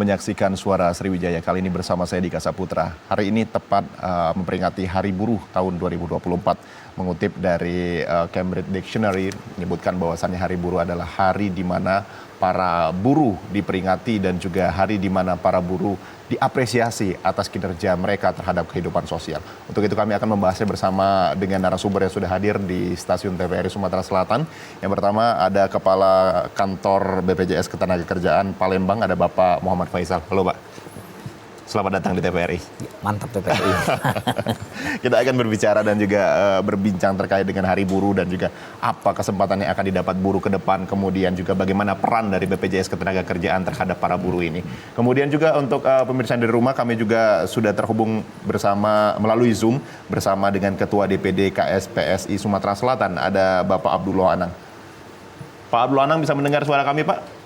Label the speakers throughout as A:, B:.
A: menyaksikan Suara Sriwijaya. Kali ini bersama saya Dika Saputra. Hari ini tepat memperingati Hari Buruh tahun 2024. Mengutip dari Cambridge Dictionary menyebutkan bahwasannya Hari Buruh adalah hari di mana para buruh diperingati dan juga hari di mana para buruh diapresiasi atas kinerja mereka terhadap kehidupan sosial. Untuk itu kami akan membahasnya bersama dengan narasumber yang sudah hadir di stasiun TVRI Sumatera Selatan. Yang pertama ada Kepala Kantor BPJS Ketenagakerjaan Palembang, ada Bapak Muhammad Faisal. Halo Pak. Selamat datang di TVRI.
B: Mantap TVRI.
A: Kita akan berbicara dan juga berbincang terkait dengan Hari Buruh dan juga apa kesempatan yang akan didapat buruh ke depan. Kemudian juga bagaimana peran dari BPJS Ketenagakerjaan terhadap para buruh ini. Kemudian juga untuk pemirsa di rumah, kami juga sudah terhubung bersama melalui Zoom bersama dengan Ketua DPD KSPSI Sumatera Selatan. Ada Bapak Abdullah Anang. Pak Abdullah Anang bisa mendengar suara kami, Pak?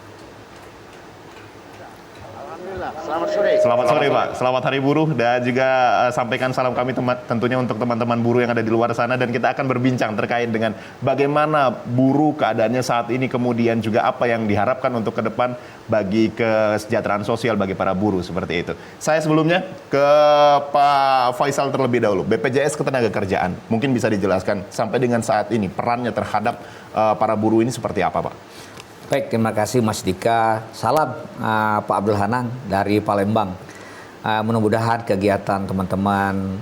C: Selamat sore.
A: Selamat sore Pak, selamat Hari Buruh dan juga sampaikan salam kami tentunya untuk teman-teman buruh yang ada di luar sana, dan kita akan berbincang terkait dengan bagaimana buruh keadaannya saat ini, kemudian juga apa yang diharapkan untuk ke depan bagi kesejahteraan sosial bagi para buruh seperti itu. Saya sebelumnya ke Pak Faisal terlebih dahulu, BPJS Ketenagakerjaan. Mungkin bisa dijelaskan sampai dengan saat ini perannya terhadap para buruh ini seperti apa Pak?
B: Baik, terima kasih Mas Dika. Salam Pak Abdul Hanang dari Palembang. Mudah-mudahan kegiatan teman-teman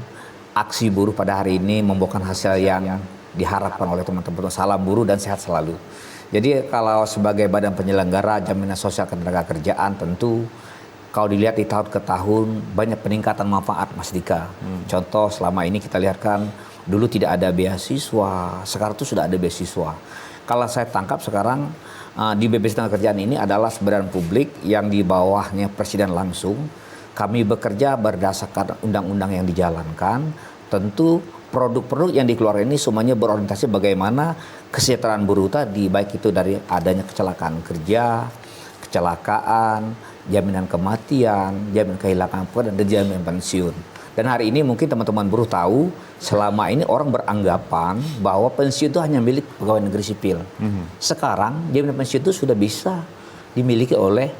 B: aksi buruh pada hari ini membuahkan hasil yang diharapkan oleh teman-teman. Salam buruh dan sehat selalu. Jadi kalau sebagai badan penyelenggara jaminan sosial ketenagakerjaan, tentu kalau dilihat di tahun ke tahun banyak peningkatan manfaat Mas Dika. Contoh selama ini kita lihat kan dulu tidak ada beasiswa, sekarang tuh sudah ada beasiswa. Kalau saya tangkap sekarang di BPJS Ketenagakerjaan ini adalah badan publik yang di bawahnya presiden langsung. Kami bekerja berdasarkan undang-undang yang dijalankan. Tentu produk-produk yang dikeluarkan ini semuanya berorientasi bagaimana kesejahteraan buruh tadi, baik itu dari adanya kecelakaan kerja, kecelakaan, jaminan kematian, jaminan kehilangan pekerjaan, dan jaminan pensiun. Dan hari ini mungkin teman-teman buruh tahu, selama ini orang beranggapan bahwa pensiun itu hanya milik pegawai negeri sipil. Sekarang jaminan pensiun itu sudah bisa dimiliki oleh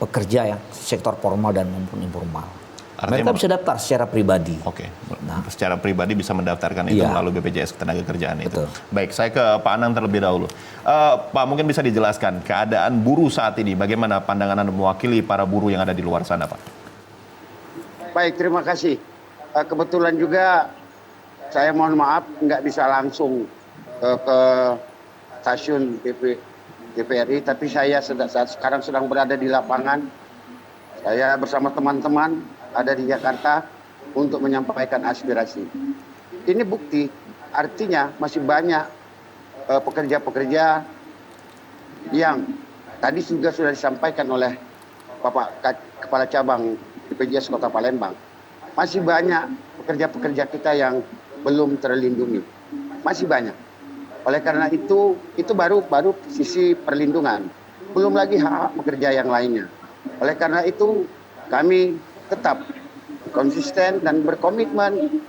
B: pekerja yang sektor formal dan maupun informal. Mereka bisa daftar secara pribadi.
A: Oke, secara pribadi bisa mendaftarkan itu melalui BPJS Ketenagakerjaan itu.
B: Betul.
A: Baik, saya ke Pak Anang terlebih dahulu. Pak, mungkin bisa dijelaskan keadaan buruh saat ini, bagaimana pandangan Anda mewakili para buruh yang ada di luar sana, Pak?
C: Baik, terima kasih. Kebetulan juga saya mohon maaf nggak bisa langsung ke stasiun TVRI, tapi saya sekarang sedang berada di lapangan. Saya bersama teman-teman ada di Jakarta untuk menyampaikan aspirasi. Ini bukti, artinya masih banyak pekerja-pekerja yang tadi juga sudah disampaikan oleh Bapak Kepala Cabang BPJS Kota Palembang. Masih banyak pekerja-pekerja kita yang belum terlindungi. Masih banyak. Oleh karena itu baru sisi perlindungan. Belum lagi hak pekerja yang lainnya. Oleh karena itu kami tetap konsisten dan berkomitmen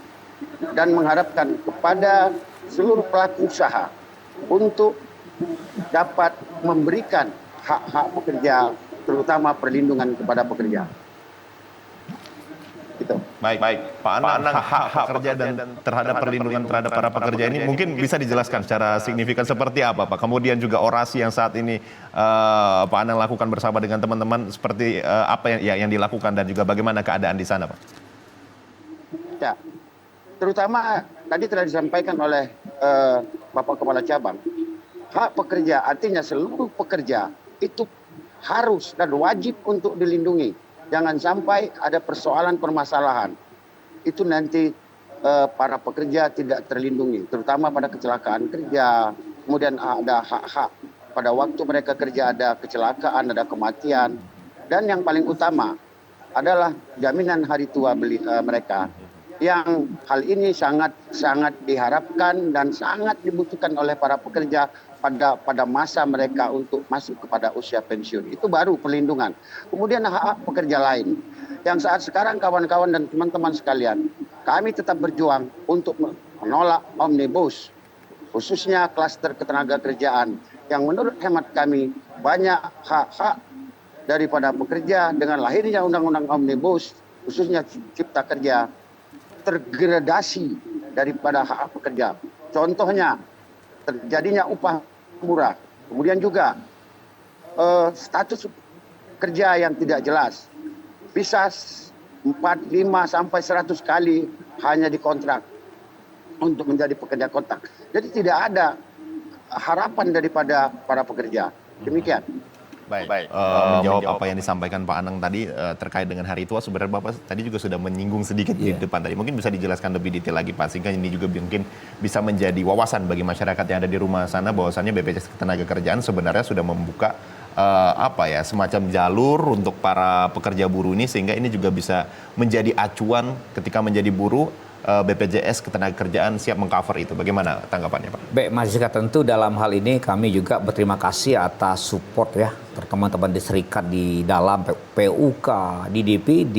C: dan mengharapkan kepada seluruh pelaku usaha untuk dapat memberikan hak-hak pekerja, terutama perlindungan kepada pekerja. Gitu.
A: Baik. Pak Anang, hak pekerja dan terhadap perlindungan terhadap para pekerja ini mungkin bisa dijelaskan secara signifikan seperti apa, Pak? Kemudian juga orasi yang saat ini Pak Anang lakukan bersama dengan teman-teman seperti apa yang dilakukan dan juga bagaimana keadaan di sana, Pak?
C: Ya, terutama tadi telah disampaikan oleh Bapak Kepala Cabang, hak pekerja artinya seluruh pekerja itu harus dan wajib untuk dilindungi. Jangan sampai ada persoalan permasalahan. Itu nanti para pekerja tidak terlindungi, terutama pada kecelakaan kerja. Kemudian ada hak-hak pada waktu mereka kerja, ada kecelakaan, ada kematian. Dan yang paling utama adalah jaminan hari tua mereka. Yang hal ini sangat diharapkan dan sangat dibutuhkan oleh para pekerja pada masa mereka untuk masuk kepada usia pensiun. Itu baru perlindungan. Kemudian hak pekerja lain. Yang saat sekarang kawan-kawan dan teman-teman sekalian, kami tetap berjuang untuk menolak omnibus, khususnya klaster ketenagakerjaan, yang menurut hemat kami banyak hak-hak daripada pekerja dengan lahirnya undang-undang omnibus khususnya cipta kerja tergradasi daripada hak pekerja. Contohnya terjadinya upah murah, kemudian juga status kerja yang tidak jelas, bisa 4, 5 sampai 100 kali hanya dikontrak untuk menjadi pekerja kontrak. Jadi tidak ada harapan daripada para pekerja. Demikian.
A: Baik. Menjawab apa yang disampaikan Pak Anang tadi terkait dengan hari tua, sebenarnya Bapak tadi juga sudah menyinggung sedikit di depan tadi. Mungkin bisa dijelaskan lebih detail lagi Pak, sehingga ini juga mungkin bisa menjadi wawasan bagi masyarakat yang ada di rumah sana bahwasannya BPJS Ketenagakerjaan sebenarnya sudah membuka semacam jalur untuk para pekerja buruh ini, sehingga ini juga bisa menjadi acuan ketika menjadi buruh. BPJS Ketenagakerjaan siap mengcover itu. Bagaimana tanggapannya Pak?
B: Baik Mas Dika, tentu dalam hal ini kami juga berterima kasih atas support ya teman-teman di serikat di dalam PUK, di DPD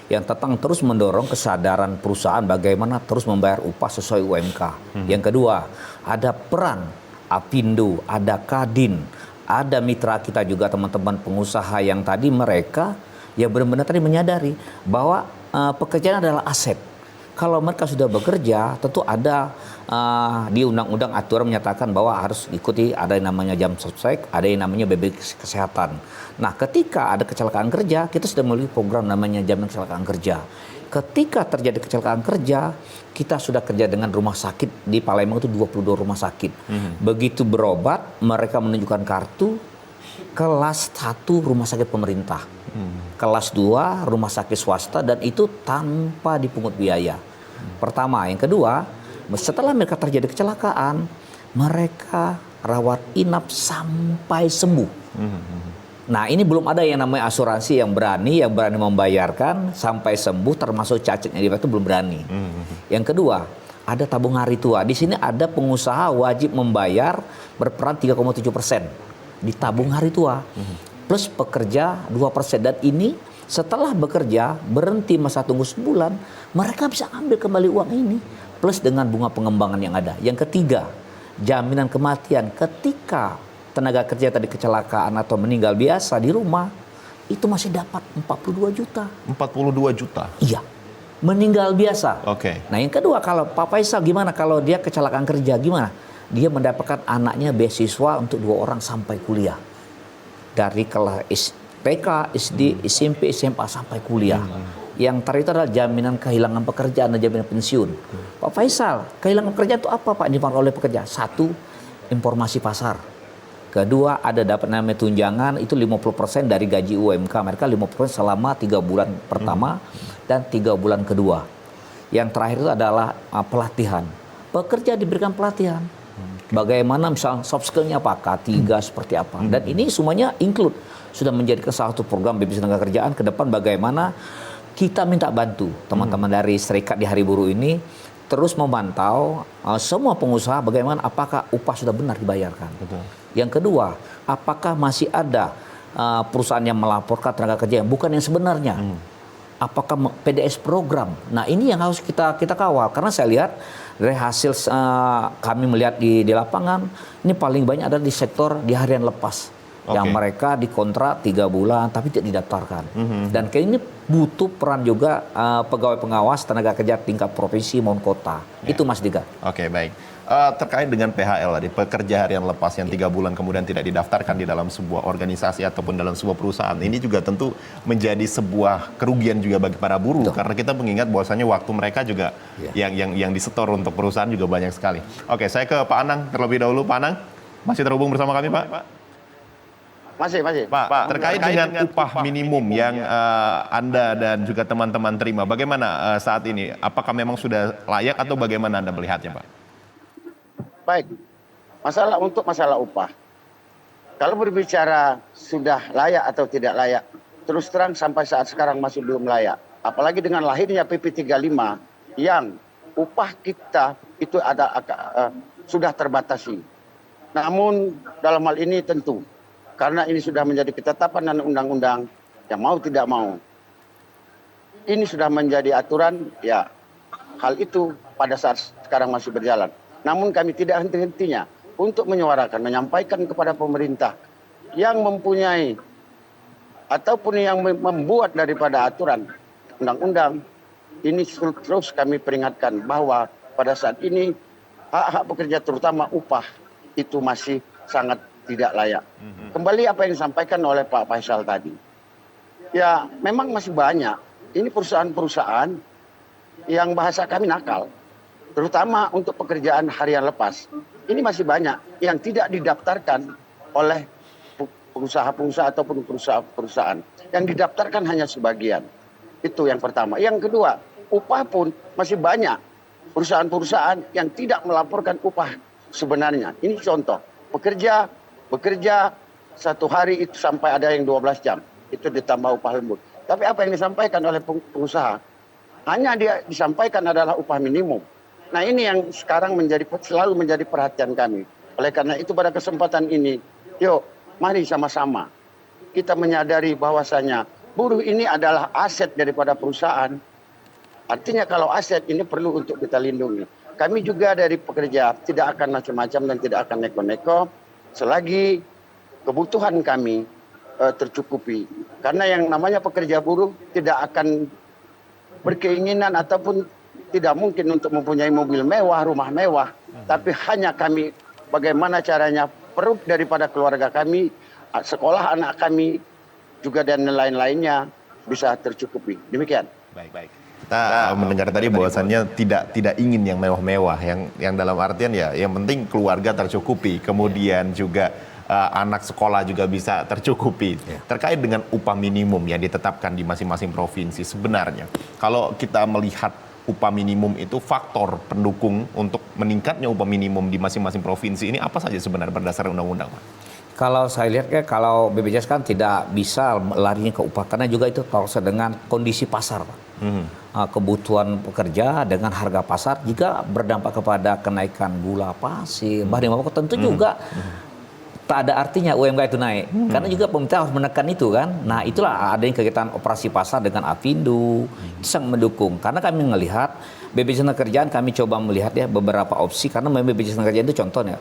B: yang terus mendorong kesadaran perusahaan bagaimana terus membayar upah sesuai UMK. Yang kedua, ada peran Apindo, ada Kadin, ada mitra kita juga teman-teman pengusaha yang tadi mereka ya benar-benar tadi menyadari bahwa pekerjaan adalah aset. Kalau mereka sudah bekerja, tentu ada di undang-undang aturan menyatakan bahwa harus ikuti ada yang namanya jam sostek, ada yang namanya BPJS Kesehatan. Nah, ketika ada kecelakaan kerja, kita sudah memiliki program namanya jaminan kecelakaan kerja. Ketika terjadi kecelakaan kerja, kita sudah kerja dengan rumah sakit di Palembang itu 22 rumah sakit. Begitu berobat, mereka menunjukkan kartu kelas 1 rumah sakit pemerintah. Kelas 2 rumah sakit swasta dan itu tanpa dipungut biaya. Pertama, yang kedua, setelah mereka terjadi kecelakaan, mereka rawat inap sampai sembuh. Nah, ini belum ada yang namanya asuransi yang berani membayarkan sampai sembuh, termasuk cacatnya itu belum berani. Yang kedua, ada tabung hari tua. Di sini ada pengusaha wajib membayar berperan 3,7% di tabung hari tua. Plus pekerja 2%, dan ini setelah bekerja berhenti masa tunggu sebulan, mereka bisa ambil kembali uang ini plus dengan bunga pengembangan yang ada. Yang ketiga, jaminan kematian ketika tenaga kerja tadi kecelakaan atau meninggal biasa di rumah itu masih dapat 42 juta.
A: 42 juta?
B: Iya, meninggal biasa.
A: Oke.
B: Nah yang kedua, kalau Pak Faisal gimana kalau dia kecelakaan kerja, gimana? Dia mendapatkan anaknya beasiswa untuk 2 orang sampai kuliah. Dari kelas TK, SD, SMP, SMA sampai kuliah. Yang terakhir itu adalah jaminan kehilangan pekerjaan dan jaminan pensiun. Pak Faisal, kehilangan pekerjaan itu apa Pak dimakan oleh pekerja? 1, informasi pasar. Kedua, ada dapat namanya tunjangan, itu 50% dari gaji UMK mereka, 50% selama 3 bulan pertama dan 3 bulan kedua. Yang terakhir itu adalah pelatihan. Pekerja diberikan pelatihan. Bagaimana misalnya soft skill-nya apa, K3 seperti apa. Dan ini semuanya include, sudah menjadi salah satu program BPJS Ketenagakerjaan ke depan bagaimana kita minta bantu teman-teman dari serikat di Hari Buruh ini terus memantau semua pengusaha bagaimana apakah upah sudah benar dibayarkan.
A: Betul.
B: Yang kedua, apakah masih ada perusahaan yang melaporkan tenaga kerja yang bukan yang sebenarnya. Apakah PDS program. Nah ini yang harus kita kawal, karena saya lihat dari hasil kami melihat di lapangan, ini paling banyak ada di sektor di harian lepas. Yang mereka dikontrak 3 bulan tapi tidak didaftarkan. Dan kayak ini butuh peran juga pegawai pengawas tenaga kerja tingkat provinsi maupun kota. Itu Mas Dika.
A: Oke, baik. Terkait dengan PHL tadi, pekerja harian lepas yang 3 bulan kemudian tidak didaftarkan di dalam sebuah organisasi ataupun dalam sebuah perusahaan, ini juga tentu menjadi sebuah kerugian juga bagi para buruh. Betul. Karena kita mengingat bahwasanya waktu mereka juga yang disetor untuk perusahaan juga banyak sekali. Oke, saya ke Pak Anang terlebih dahulu. Pak Anang, masih terhubung bersama kami Pak?
C: Masih.
A: Pak, terkait dengan upah minimum yang Anda dan juga teman-teman terima, bagaimana saat ini? Apakah memang sudah layak atau bagaimana Anda melihatnya, Pak?
C: Baik, masalah upah. Kalau berbicara sudah layak atau tidak layak, terus terang sampai saat sekarang masih belum layak. Apalagi dengan lahirnya PP 35 yang upah kita itu sudah terbatasi. Namun dalam hal ini tentu, karena ini sudah menjadi ketetapan dan undang-undang, yang mau tidak mau, ini sudah menjadi aturan, ya hal itu pada saat sekarang masih berjalan. Namun kami tidak henti-hentinya untuk menyuarakan, menyampaikan kepada pemerintah yang mempunyai ataupun yang membuat daripada aturan undang-undang, ini terus kami peringatkan bahwa pada saat ini hak-hak pekerja terutama upah itu masih sangat tidak layak. Kembali apa yang disampaikan oleh Pak Faisal tadi. Ya memang masih banyak. Ini perusahaan-perusahaan yang bahasa kami nakal. Terutama untuk pekerjaan harian lepas. Ini masih banyak yang tidak didaftarkan oleh pengusaha-pengusaha ataupun perusahaan-perusahaan. Yang didaftarkan hanya sebagian. Itu yang pertama. Yang kedua, upah pun masih banyak perusahaan-perusahaan yang tidak melaporkan upah sebenarnya. Ini contoh, bekerja satu hari itu sampai ada yang 12 jam. Itu ditambah upah lembur. Tapi apa yang disampaikan oleh pengusaha? Hanya dia disampaikan adalah upah minimum. Nah ini yang sekarang selalu menjadi perhatian kami. Oleh karena itu pada kesempatan ini, yuk mari sama-sama kita menyadari bahwasanya buruh ini adalah aset daripada perusahaan. Artinya kalau aset ini perlu untuk kita lindungi. Kami juga dari pekerja tidak akan macam-macam dan tidak akan neko-neko selagi kebutuhan kami tercukupi. Karena yang namanya pekerja buruh tidak akan berkeinginan ataupun tidak mungkin untuk mempunyai mobil mewah, rumah mewah. Tapi hanya kami bagaimana caranya perut daripada keluarga kami, sekolah anak kami, juga dan lain-lainnya bisa tercukupi. Demikian.
A: Baik. Kita mendengar tadi bahwasannya tidak ingin yang mewah-mewah, yang dalam artian ya yang penting keluarga tercukupi, kemudian juga anak sekolah juga bisa tercukupi. Terkait dengan upah minimum yang ditetapkan di masing-masing provinsi, sebenarnya kalau kita melihat upah minimum itu faktor pendukung untuk meningkatnya upah minimum di masing-masing provinsi ini apa saja sebenarnya berdasarkan undang-undang, Pak?
B: Kalau saya lihat kalau BPJS kan tidak bisa larinya ke upah karena juga itu terkait dengan kondisi pasar, Pak. Kebutuhan pekerja dengan harga pasar juga berdampak kepada kenaikan gula pasir, bahan pokok tentu juga tak ada artinya UMK itu naik. Karena juga pemerintah harus menekan itu kan. Nah itulah adanya kegiatan operasi pasar dengan Apindo, itu sangat mendukung. Karena kami melihat BPJS Tenagakerjaan, kami coba melihat ya beberapa opsi. Karena BPJS Tenagakerjaan itu contohnya,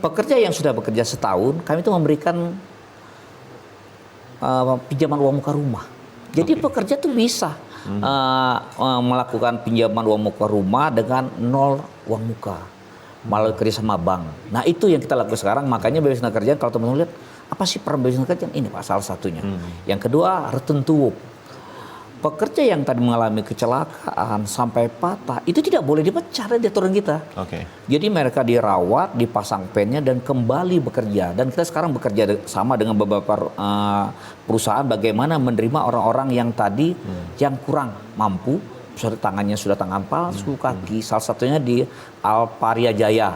B: pekerja yang sudah bekerja setahun, kami itu memberikan pinjaman uang muka rumah. Jadi pekerja tuh bisa melakukan pinjaman uang muka rumah dengan 0 uang muka melalui kerjasama bank. Nah itu yang kita lakukan sekarang. Makanya BPJS Tenagakerjaan kalau teman-teman lihat apa sih peran BPJS Tenagakerjaan, ini Pak salah satunya. Yang kedua return to work. Pekerja yang tadi mengalami kecelakaan sampai patah itu tidak boleh dipecat dari aturan kita. Jadi mereka dirawat, dipasang pennya dan kembali bekerja. Dan kita sekarang bekerja sama dengan beberapa perusahaan bagaimana menerima orang-orang yang tadi yang kurang mampu. Tangannya sudah tangan palsu, kaki. Salah satunya di Alparia Jaya.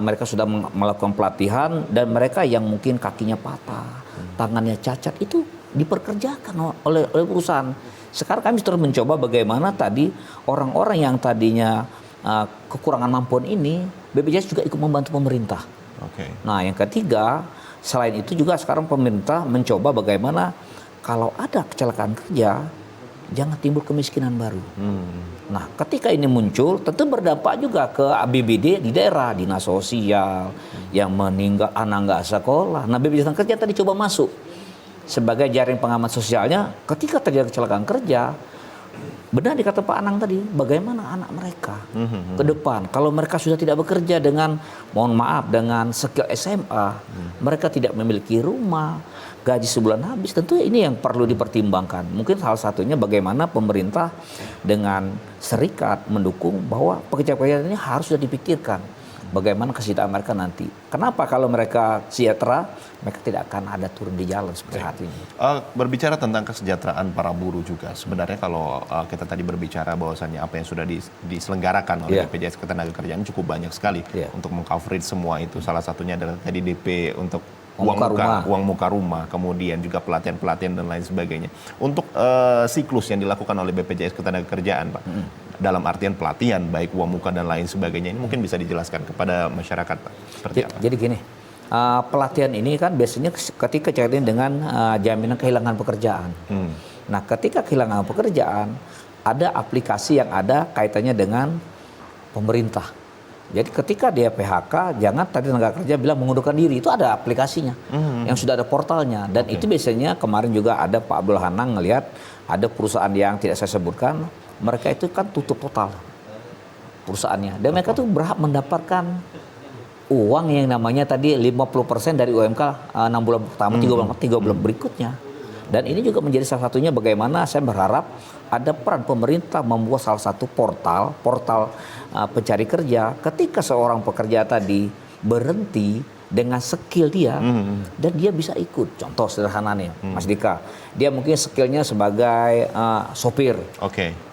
B: Mereka sudah melakukan pelatihan dan mereka yang mungkin kakinya patah, tangannya cacat itu diperkerjakan oleh perusahaan. Sekarang kami terus mencoba bagaimana tadi orang-orang yang tadinya kekurangan mampuan ini, BPJS juga ikut membantu pemerintah. Nah yang ketiga, selain itu juga sekarang pemerintah mencoba bagaimana kalau ada kecelakaan kerja, jangan timbul kemiskinan baru. Nah ketika ini muncul, tentu berdampak juga ke ABBD di daerah, dinas sosial, yang meninggal, anak nggak sekolah. Nah BPJS Tenagakerjaan tadi coba masuk sebagai jaring pengamat sosialnya. Ketika terjadi kecelakaan kerja, benar dikata Pak Anang tadi, bagaimana anak mereka ke depan. Kalau mereka sudah tidak bekerja dengan, mohon maaf, dengan skill SMA, mereka tidak memiliki rumah, gaji sebulan habis, tentu ini yang perlu dipertimbangkan. Mungkin salah satunya bagaimana pemerintah dengan serikat mendukung bahwa pekerja-pekerja ini harus sudah dipikirkan bagaimana kesejahteraan mereka nanti. Kenapa kalau mereka sejahtera, mereka tidak akan ada turun di jalan seperti saat ini.
A: Berbicara tentang kesejahteraan para buruh juga, sebenarnya kalau kita tadi berbicara bahwasannya apa yang sudah diselenggarakan oleh BPJS Ketenagakerjaan cukup banyak sekali untuk meng-coverage semua itu. Salah satunya adalah tadi DP untuk uang muka rumah, kemudian juga pelatihan-pelatihan dan lain sebagainya. Untuk siklus yang dilakukan oleh BPJS Ketenagakerjaan, Pak, dalam artian pelatihan, baik uang muka dan lain sebagainya, ini mungkin bisa dijelaskan kepada masyarakat, Pak, seperti apa?
B: Jadi gini, pelatihan ini kan biasanya ketika kaitan dengan jaminan kehilangan pekerjaan. Nah, ketika kehilangan pekerjaan, ada aplikasi yang ada kaitannya dengan pemerintah. Jadi ketika dia PHK, jangan tadi tenaga kerja bilang mengundurkan diri, itu ada aplikasinya. yang sudah ada portalnya. Dan itu biasanya kemarin juga ada Pak Abdul Hanang ngelihat ada perusahaan yang tidak saya sebutkan, mereka itu kan tutup total perusahaannya. Dan mereka tuh berhak mendapatkan uang yang namanya tadi 50% dari UMK 6 bulan pertama, 3 bulan berikutnya. Dan ini juga menjadi salah satunya bagaimana saya berharap ada peran pemerintah membuat salah satu portal pencari kerja ketika seorang pekerja tadi berhenti dengan skill dia dan dia bisa ikut. Contoh sederhananya, Mas Dika, dia mungkin skillnya sebagai sopir.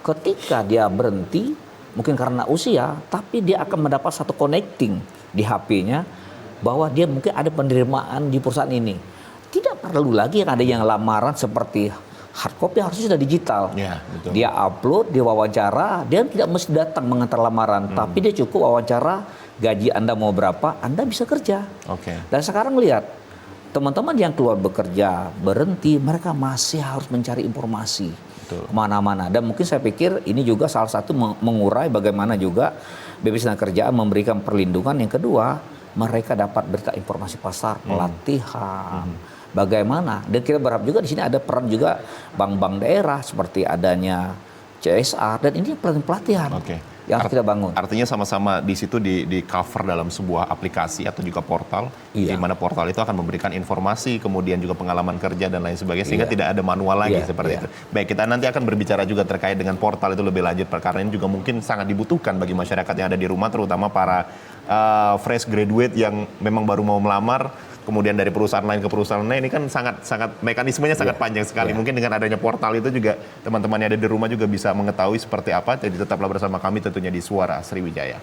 B: Ketika dia berhenti, mungkin karena usia, tapi dia akan mendapat satu connecting di HP-nya bahwa dia mungkin ada penerimaan di perusahaan ini. Tidak perlu lagi yang ada yang lamaran seperti hard copy, harusnya sudah digital.
A: Betul.
B: Dia upload, dia wawancara, dia tidak mesti datang mengantar lamaran, tapi dia cukup wawancara, gaji Anda mau berapa, Anda bisa kerja. Dan sekarang lihat, teman-teman yang keluar bekerja, berhenti, mereka masih harus mencari informasi kemana-mana. Dan mungkin saya pikir ini juga salah satu mengurai bagaimana juga BPJS Tenagakerjaan memberikan perlindungan. Yang kedua, mereka dapat berita informasi pasar, pelatihan, bagaimana. Dan kita berharap juga di sini ada peran juga bank-bank daerah seperti adanya CSR, dan ini pelatihan yang harus kita bangun.
A: Artinya sama-sama di situ di cover dalam sebuah aplikasi atau juga portal, di mana portal itu akan memberikan informasi, kemudian juga pengalaman kerja dan lain sebagainya, sehingga tidak ada manual lagi seperti itu. Baik, kita nanti akan berbicara juga terkait dengan portal itu lebih lanjut, karena ini juga mungkin sangat dibutuhkan bagi masyarakat yang ada di rumah, terutama para fresh graduate yang memang baru mau melamar, kemudian dari perusahaan lain ke perusahaan lain, ini kan sangat mekanismenya sangat panjang sekali. Mungkin dengan adanya portal itu juga teman-teman yang ada di rumah juga bisa mengetahui seperti apa. Jadi tetaplah bersama kami tentunya di Suara Sriwijaya.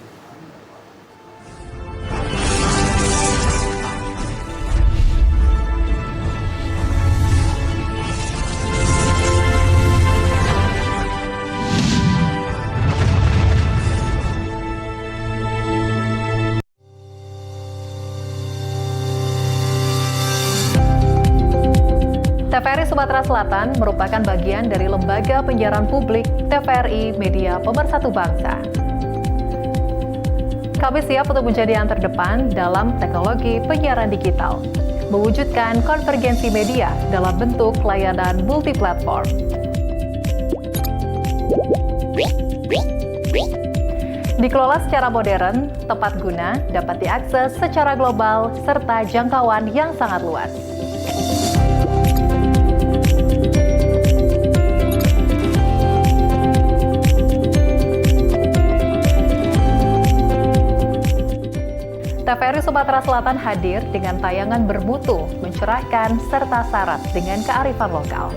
D: TVRI Sumatera Selatan merupakan bagian dari lembaga penyiaran publik TVRI Media Pemersatu Bangsa. Kami siap untuk menjadi yang terdepan dalam teknologi penyiaran digital, mewujudkan konvergensi media dalam bentuk layanan multiplatform. Dikelola secara modern, tepat guna, dapat diakses secara global, serta jangkauan yang sangat luas. TVRI Sumatera Selatan hadir dengan tayangan bermutu, mencerahkan, serta syarat dengan kearifan lokal.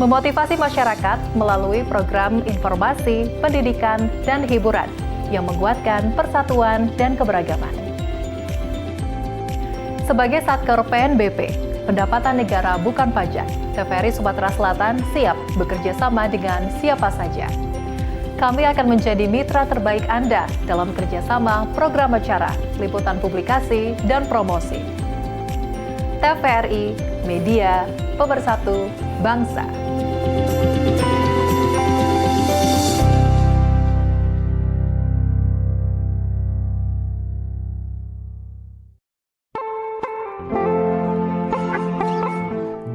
D: Memotivasi masyarakat melalui program informasi, pendidikan, dan hiburan yang menguatkan persatuan dan keberagaman. Sebagai Satker PNBP, pendapatan negara bukan pajak, TVRI Sumatera Selatan siap bekerja sama dengan siapa saja. Kami akan menjadi mitra terbaik Anda dalam kerjasama program acara, liputan publikasi, dan promosi. TVRI, Media Pemersatu Bangsa.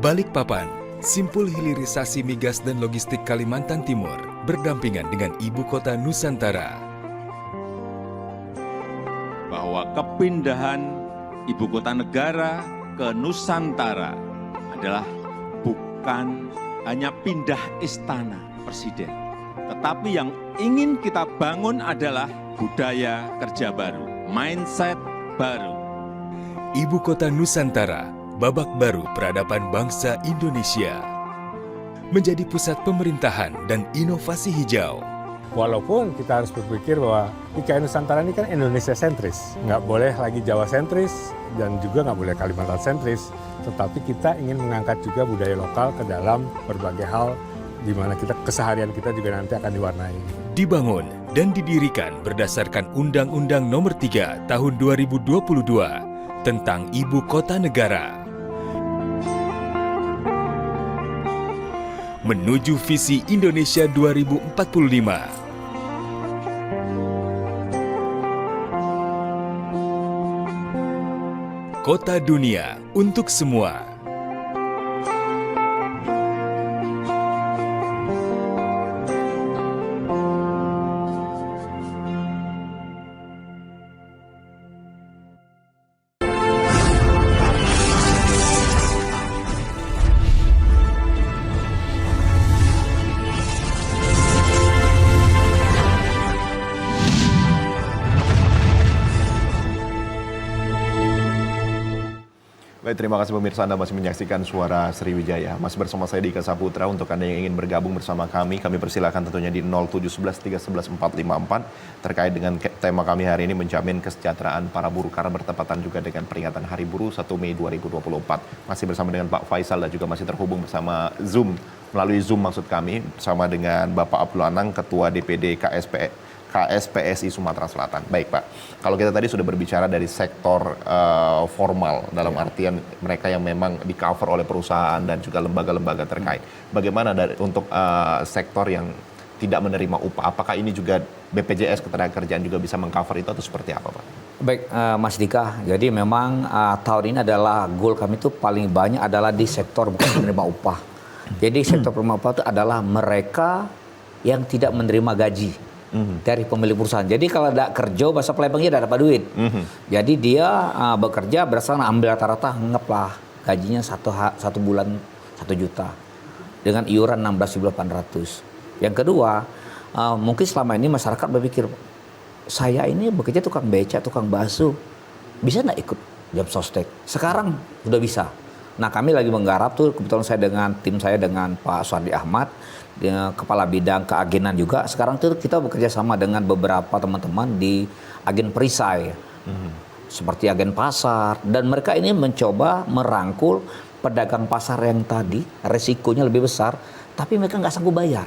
E: Balikpapan, simpul hilirisasi migas dan logistik Kalimantan Timur, berdampingan dengan Ibu Kota Nusantara.
F: Bahwa kepindahan Ibu Kota Negara ke Nusantara adalah bukan hanya pindah istana presiden, tetapi yang ingin kita bangun adalah budaya kerja baru, mindset baru.
E: Ibu Kota Nusantara, babak baru peradaban bangsa Indonesia. Menjadi pusat pemerintahan dan inovasi hijau.
G: Walaupun kita harus berpikir bahwa IKN Nusantara ini kan Indonesia sentris. Nggak boleh lagi Jawa sentris dan juga nggak boleh Kalimantan sentris. Tetapi kita ingin mengangkat juga budaya lokal ke dalam berbagai hal di mana kita keseharian kita juga nanti akan diwarnai.
E: Dibangun dan didirikan berdasarkan Undang-Undang Nomor 3 Tahun 2022 tentang Ibu Kota Negara. menuju visi Indonesia 2045. Kota Dunia untuk semua.
A: Baik, terima kasih pemirsa, Anda masih menyaksikan Suara Sriwijaya. Masih bersama saya Dika Saputra. Untuk Anda yang ingin bergabung bersama kami persilakan tentunya di 0711 311 454 terkait dengan tema kami hari ini, menjamin kesejahteraan para buruh karena bertepatan juga dengan peringatan Hari Buruh 1 Mei 2024. Masih bersama dengan Pak Faisal dan juga masih terhubung bersama melalui Zoom maksud kami, bersama dengan Bapak Abdul Anang, Ketua DPD KSPSI Sumatera Selatan. Baik Pak, kalau kita tadi sudah berbicara dari sektor formal, dalam artian mereka yang memang di cover oleh perusahaan dan juga lembaga-lembaga terkait. Bagaimana untuk sektor yang tidak menerima upah? Apakah ini juga BPJS Ketenagakerjaan juga bisa mengcover itu atau seperti apa Pak?
B: Baik, Mas Dika, jadi memang tahun ini adalah goal kami itu paling banyak adalah di sektor bukan menerima upah. Jadi sektor penerima upah itu adalah mereka yang tidak menerima gaji dari pemilik perusahaan. Jadi kalau tidak kerja, bahasa Palembangnya tidak dapat duit. Jadi dia bekerja berdasarkan ambil rata-rata, anggaplah gajinya satu bulan 1 juta dengan iuran 16.800. Yang kedua, mungkin selama ini masyarakat berpikir, saya ini bekerja tukang beca, tukang basuh, bisa nggak ikut job sostek? Sekarang sudah bisa. Nah, kami lagi menggarap tuh, kebetulan saya dengan tim saya dengan Pak Suardi Ahmad, Kepala Bidang Keagenan juga. Sekarang tuh kita bekerja sama dengan beberapa teman-teman di agen perisai, seperti agen pasar, dan mereka ini mencoba merangkul pedagang pasar yang tadi resikonya lebih besar, tapi mereka nggak sanggup bayar.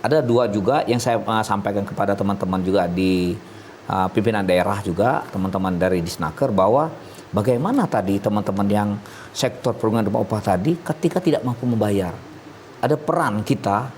B: Ada 2 juga yang saya sampaikan kepada teman-teman juga di pimpinan daerah juga, teman-teman dari Disnaker, bahwa bagaimana tadi teman-teman yang sektor perlindungan upah tadi ketika tidak mampu membayar. Ada peran kita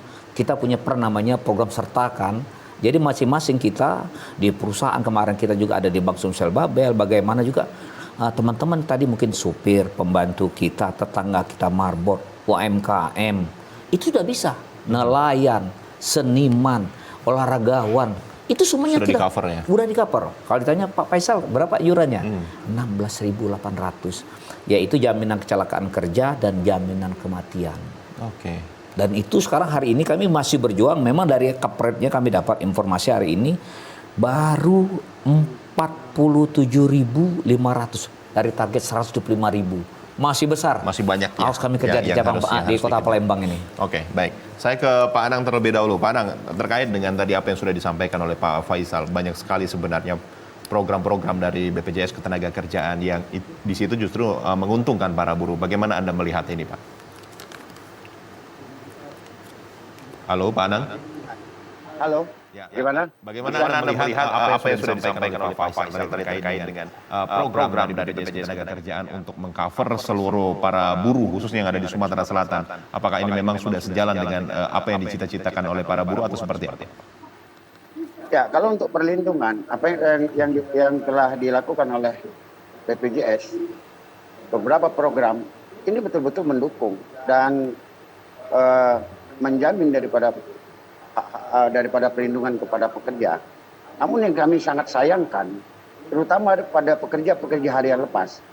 B: punya peran namanya program sertakan. Jadi masing-masing kita di perusahaan, kemarin kita juga ada di Bank Sumsel Babel, bagaimana juga teman-teman tadi mungkin supir, pembantu kita, tetangga kita marbot, UMKM, itu sudah bisa. Nelayan, seniman, olahragawan, itu semuanya
A: sudah di cover ya?
B: Udah di cover. Kalau ditanya Pak Faisal berapa iurannya? 16.800. Yaitu jaminan kecelakaan kerja dan jaminan kematian.
A: Oke.
B: Dan itu sekarang hari ini kami masih berjuang. Memang dari Kapretnya kami dapat informasi hari ini baru 47.500 dari target 125.000. Masih besar.
A: Masih banyak ya.
B: Harus kami kejar di cabang di Kota Palembang ini.
A: Oke, baik. Saya ke Pak Anang terlebih dahulu. Pak Anang, terkait dengan tadi apa yang sudah disampaikan oleh Pak Faisal, banyak sekali sebenarnya program-program dari BPJS Ketenagakerjaan yang di situ justru menguntungkan para buruh. Bagaimana Anda melihat ini, Pak? Halo, Pak Anang.
C: Halo.
A: Ya,
C: Gimana?
A: Bagaimana Anda melihat apa yang sudah disampaikan oleh Pak Faisal terkait dengan program dari BPJS Ketenagakerjaan untuk mengcover seluruh para buruh khususnya yang ada di Sumatera Selatan? Apakah ini memang sudah sejalan dengan apa yang dicita-citakan oleh para buruh atau seperti apa?
C: Ya, kalau untuk perlindungan, apa yang telah dilakukan oleh BPJS, beberapa program ini betul-betul mendukung dan menjamin daripada perlindungan kepada pekerja. Namun yang kami sangat sayangkan, terutama pada pekerja-pekerja harian lepas,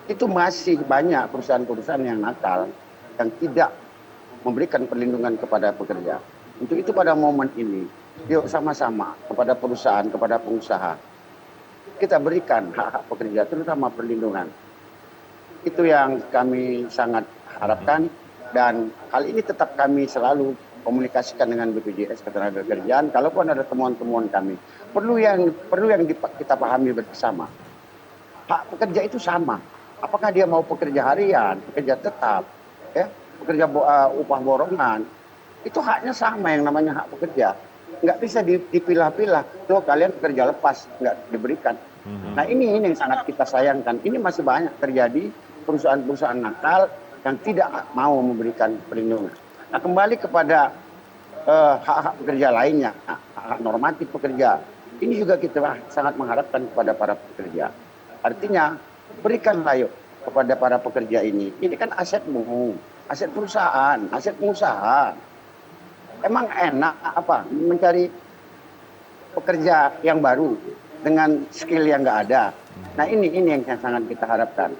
C: itu masih banyak perusahaan-perusahaan yang nakal, yang tidak memberikan perlindungan kepada pekerja. Untuk itu pada momen ini, yuk sama-sama kepada perusahaan, kepada pengusaha, kita berikan hak-hak pekerja, terutama perlindungan. Itu yang kami sangat harapkan, dan hal ini tetap kami selalu komunikasikan dengan BPJS Ketenagakerjaan. Kalaupun ada temuan-temuan kami, perlu yang kita pahami bersama. Hak pekerja itu sama. Apakah dia mau pekerja harian, pekerja tetap, ya, pekerja upah borongan, itu haknya sama yang namanya hak pekerja. Nggak bisa dipilah-pilah. Loh, kalian pekerja lepas nggak diberikan. Nah ini yang sangat kita sayangkan. Ini masih banyak terjadi perusahaan-perusahaan nakal yang tidak mau memberikan perlindungan. Nah, kembali kepada hak-hak pekerja lainnya, hak normatif pekerja. Ini juga kita sangat mengharapkan kepada para pekerja. Artinya, berikanlah yuk kepada para pekerja ini. Ini kan asetmu, aset perusahaan, aset pengusaha. Emang enak apa mencari pekerja yang baru dengan skill yang nggak ada. Nah ini yang sangat kita harapkan.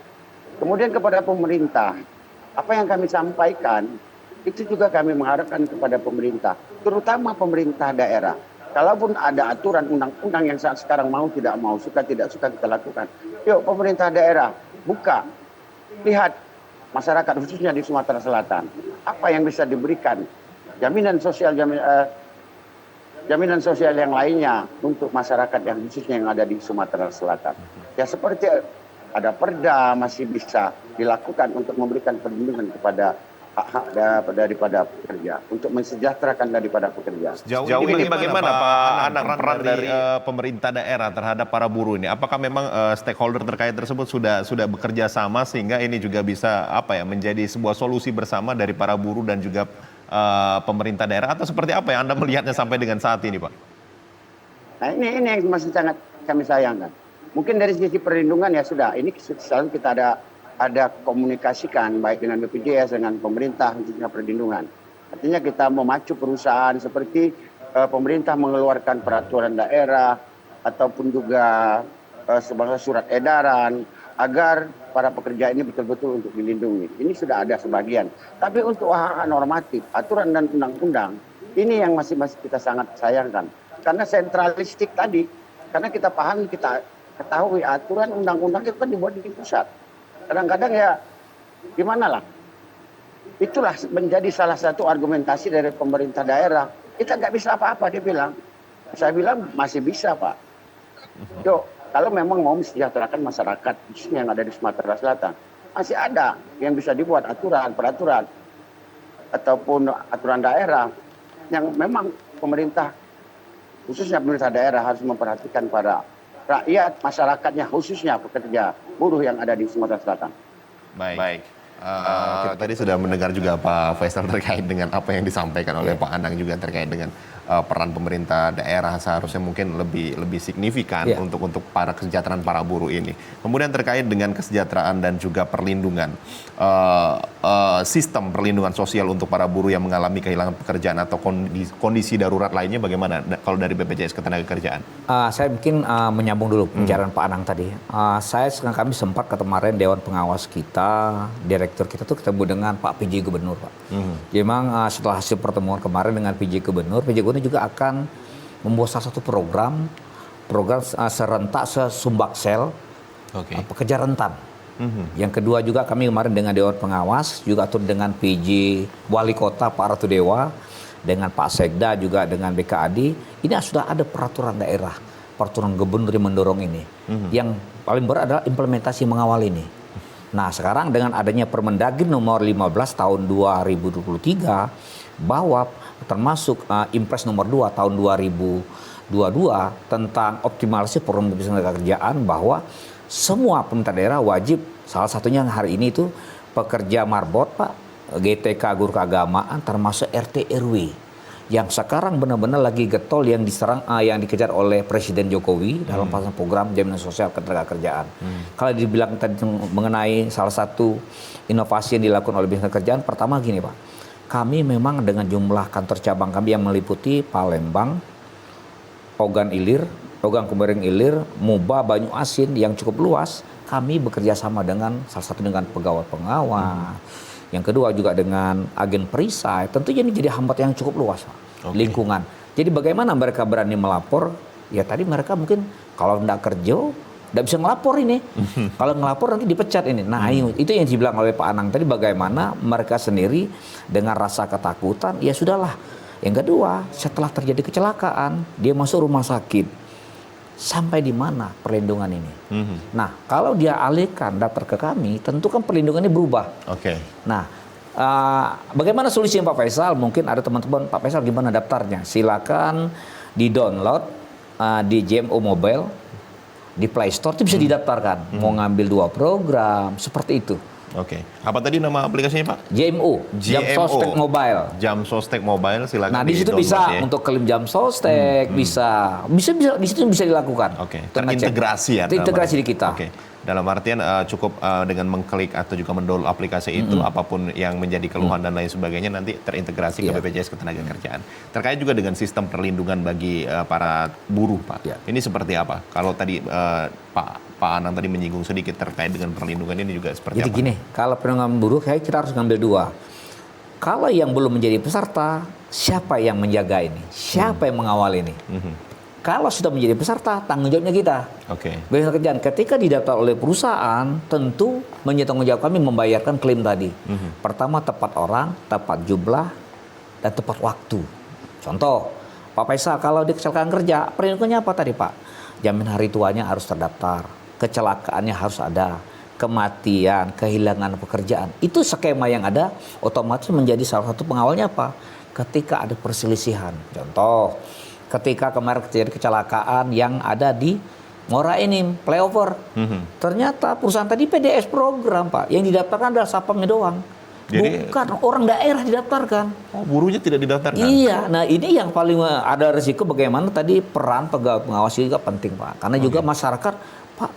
C: Kemudian kepada pemerintah, apa yang kami sampaikan itu juga kami mengharapkan kepada pemerintah, terutama pemerintah daerah. Kalaupun ada aturan undang-undang yang saat sekarang mau tidak mau, suka tidak suka kita lakukan. Yuk pemerintah daerah buka, lihat masyarakat khususnya di Sumatera Selatan, apa yang bisa diberikan, jaminan sosial yang lainnya untuk masyarakat yang khususnya yang ada di Sumatera Selatan. Ya seperti ada perda masih bisa dilakukan untuk memberikan perlindungan kepada hak daripada pekerja, untuk mensejahterakan daripada pekerja.
A: Sejauh ini bagaimana Pak Anang peran dari pemerintah daerah terhadap para buruh ini? Apakah memang stakeholder terkait tersebut sudah bekerja sama sehingga ini juga bisa menjadi sebuah solusi bersama dari para buruh dan juga pemerintah daerah, atau seperti apa yang Anda melihatnya sampai dengan saat ini, Pak?
C: Nah ini yang masih sangat kami sayangkan. Mungkin dari sisi perlindungan ya sudah, ini selalu kita ada komunikasikan baik dengan BPJS dengan pemerintah khususnya perlindungan. Artinya kita memacu perusahaan seperti pemerintah mengeluarkan peraturan daerah ataupun juga sebagai surat edaran agar para pekerja ini betul-betul untuk dilindungi. Ini sudah ada sebagian. Tapi untuk hak normatif, aturan dan undang-undang, ini yang masih kita sangat sayangkan. Karena sentralistik tadi, karena kita paham, kita ketahui aturan undang-undang itu kan dibuat di pusat. Kadang-kadang ya gimana lah. Itulah menjadi salah satu argumentasi dari pemerintah daerah. Kita nggak bisa apa-apa, dia bilang. Saya bilang masih bisa, Pak. Yuk, kalau memang mau mensejahterakan masyarakat khususnya yang ada di Sumatera Selatan, masih ada yang bisa dibuat peraturan ataupun aturan daerah yang memang pemerintah, khususnya pemerintah daerah harus memperhatikan para rakyat, masyarakatnya, khususnya pekerja buruh yang ada di Sumatera Selatan.
A: Baik. Kita tadi sudah mendengar juga Pak Faisal terkait dengan apa yang disampaikan oleh Pak Anang juga terkait dengan peran pemerintah daerah seharusnya mungkin lebih signifikan untuk para kesejahteraan para buruh ini. Kemudian terkait dengan kesejahteraan dan juga perlindungan, sistem perlindungan sosial untuk para buruh yang mengalami kehilangan pekerjaan atau kondisi darurat lainnya bagaimana kalau dari BPJS Ketenagakerjaan?
B: Saya mungkin menyambung dulu pembicaraan Pak Anang tadi. Kami sempat kemarin Dewan Pengawas kita, direktur kita tuh ketemu dengan Pak PJ Gubernur, Pak. Jadi memang setelah hasil pertemuan kemarin dengan PJ Gubernur juga akan membuat salah satu program serentak sesumbaksel pekerja rentan. Yang kedua juga kami kemarin dengan Dewan Pengawas juga atur dengan PJ Wali Kota Pak Ratu Dewa, dengan Pak Sekda juga dengan BKAD. Ini sudah ada peraturan daerah, peraturan gubernur yang mendorong ini. Yang paling berat adalah implementasi mengawal ini. Nah sekarang dengan adanya Permendagri nomor 15 tahun 2023 bahwa termasuk Impres nomor 2 tahun 2022 tentang optimalisasi program ketenagakerjaan, bahwa semua pemerintah daerah wajib, salah satunya hari ini itu pekerja marbot, Pak, GTK guru keagamaan, termasuk RT RW yang sekarang benar-benar lagi getol yang diserang yang dikejar oleh Presiden Jokowi dalam program jaminan sosial ketenagakerjaan. Kalau dibilang tadi mengenai salah satu inovasi yang dilakukan oleh Bidang Kerjaan, pertama gini, Pak. Kami memang dengan jumlah kantor cabang kami yang meliputi Palembang, Ogan Komering Ilir, Muba, Banyu Asin yang cukup luas, kami bekerja sama dengan salah satu dengan pegawai pengawas. Yang kedua juga dengan agen perisai, tentunya ini jadi hambatan yang cukup luas, Pak. Lingkungan. Jadi bagaimana mereka berani melapor? Ya tadi mereka mungkin kalau tidak kerja, tidak bisa ngelapor ini. Kalau ngelapor nanti dipecat ini. Nah itu yang dibilang oleh Pak Anang tadi, bagaimana mereka sendiri dengan rasa ketakutan, ya sudahlah. Yang kedua, setelah terjadi kecelakaan, dia masuk rumah sakit. Sampai di mana perlindungan ini? Nah, kalau dia alihkan daftar ke kami, tentu kan perlindungannya berubah. Nah, bagaimana solusinya Pak Faisal? Mungkin ada teman-teman, Pak Faisal gimana daftarnya? Silakan di-download di JMO Mobile, di Play Store itu bisa didaftarkan. Mau ngambil 2 program, seperti itu.
A: Oke. Apa tadi nama aplikasinya, Pak?
B: JMO, Jam Sostek Mobile.
A: Jam Sostek Mobile, silakan.
B: Nah, di situ
A: di-download
B: bisa
A: ya.
B: untuk klaim jam sostek, bisa di situ bisa dilakukan.
A: Oke,
B: Untuk ngecek.
A: terintegrasi ya.
B: Terintegrasi di kita.
A: Oke. Dalam artian cukup dengan mengklik atau juga mendownload aplikasi itu, apapun yang menjadi keluhan dan lain sebagainya nanti terintegrasi ke
B: Iya.
A: BPJS Ketenagakerjaan. Terkait juga dengan sistem perlindungan bagi para buruh, Pak.
B: Iya.
A: Ini seperti apa? Kalau tadi Pak Anang tadi menyinggung sedikit terkait dengan perlindungan ini juga seperti
B: Jadi
A: apa?
B: gini, kalau perlindungan buruh kita harus ngambil dua. Kalau yang belum menjadi peserta, siapa yang menjaga ini? Siapa yang mengawal ini? Kalau sudah menjadi peserta, tanggung jawabnya kita.
A: Oke.
B: Bidang kerjaan ketika didaftar oleh perusahaan, tentu menjadi tanggung jawab kami membayarkan klaim tadi. Pertama, tepat orang, tepat jumlah, dan tepat waktu. Contoh, Pak Faisal, kalau di kecelakaan kerja, perlindungannya apa tadi, Pak? Jaminan hari tuanya harus terdaftar, kecelakaannya harus ada, kematian, kehilangan pekerjaan. Itu skema yang ada, otomatis menjadi salah satu pengawalnya apa? Ketika ada perselisihan. Contoh, ketika kemarin terjadi kecelakaan yang ada di Ngora Enim, flyover. Ternyata perusahaan tadi PDS program, Pak. Yang didaftarkan adalah sapamnya doang.
A: Jadi-
B: Bukan orang daerah didaftarkan.
A: Oh, buruhnya tidak didaftarkan?
B: Iya, nah ini yang paling ada risiko bagaimana tadi peran pegawai pengawas juga penting, Pak. Karena juga masyarakat, Pak,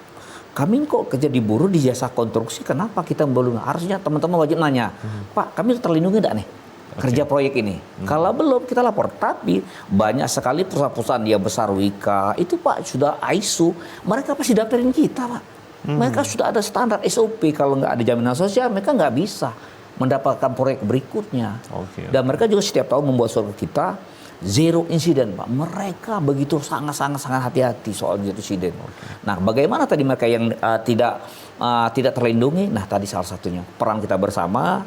B: kami kok kerja di buruh di jasa konstruksi, kenapa kita belum? Harusnya teman-teman wajib nanya, Pak, kami terlindungi enggak nih? Kerja proyek ini. Kalau belum kita lapor. Tapi banyak sekali perusahaan-perusahaan yang besar Wika itu, Pak, sudah ISO, mereka pasti daftarin kita, Pak. Mereka sudah ada standar SOP, kalau nggak ada jaminan sosial mereka nggak bisa mendapatkan proyek berikutnya.
A: Oke.
B: Dan mereka juga setiap tahun membuat surat ke kita zero insiden, Pak. Mereka begitu sangat hati-hati soal insiden. Nah, bagaimana tadi mereka yang tidak terlindungi? Nah, tadi salah satunya peran kita bersama,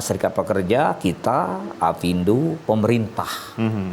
B: serikat pekerja, kita, Apindo, pemerintah.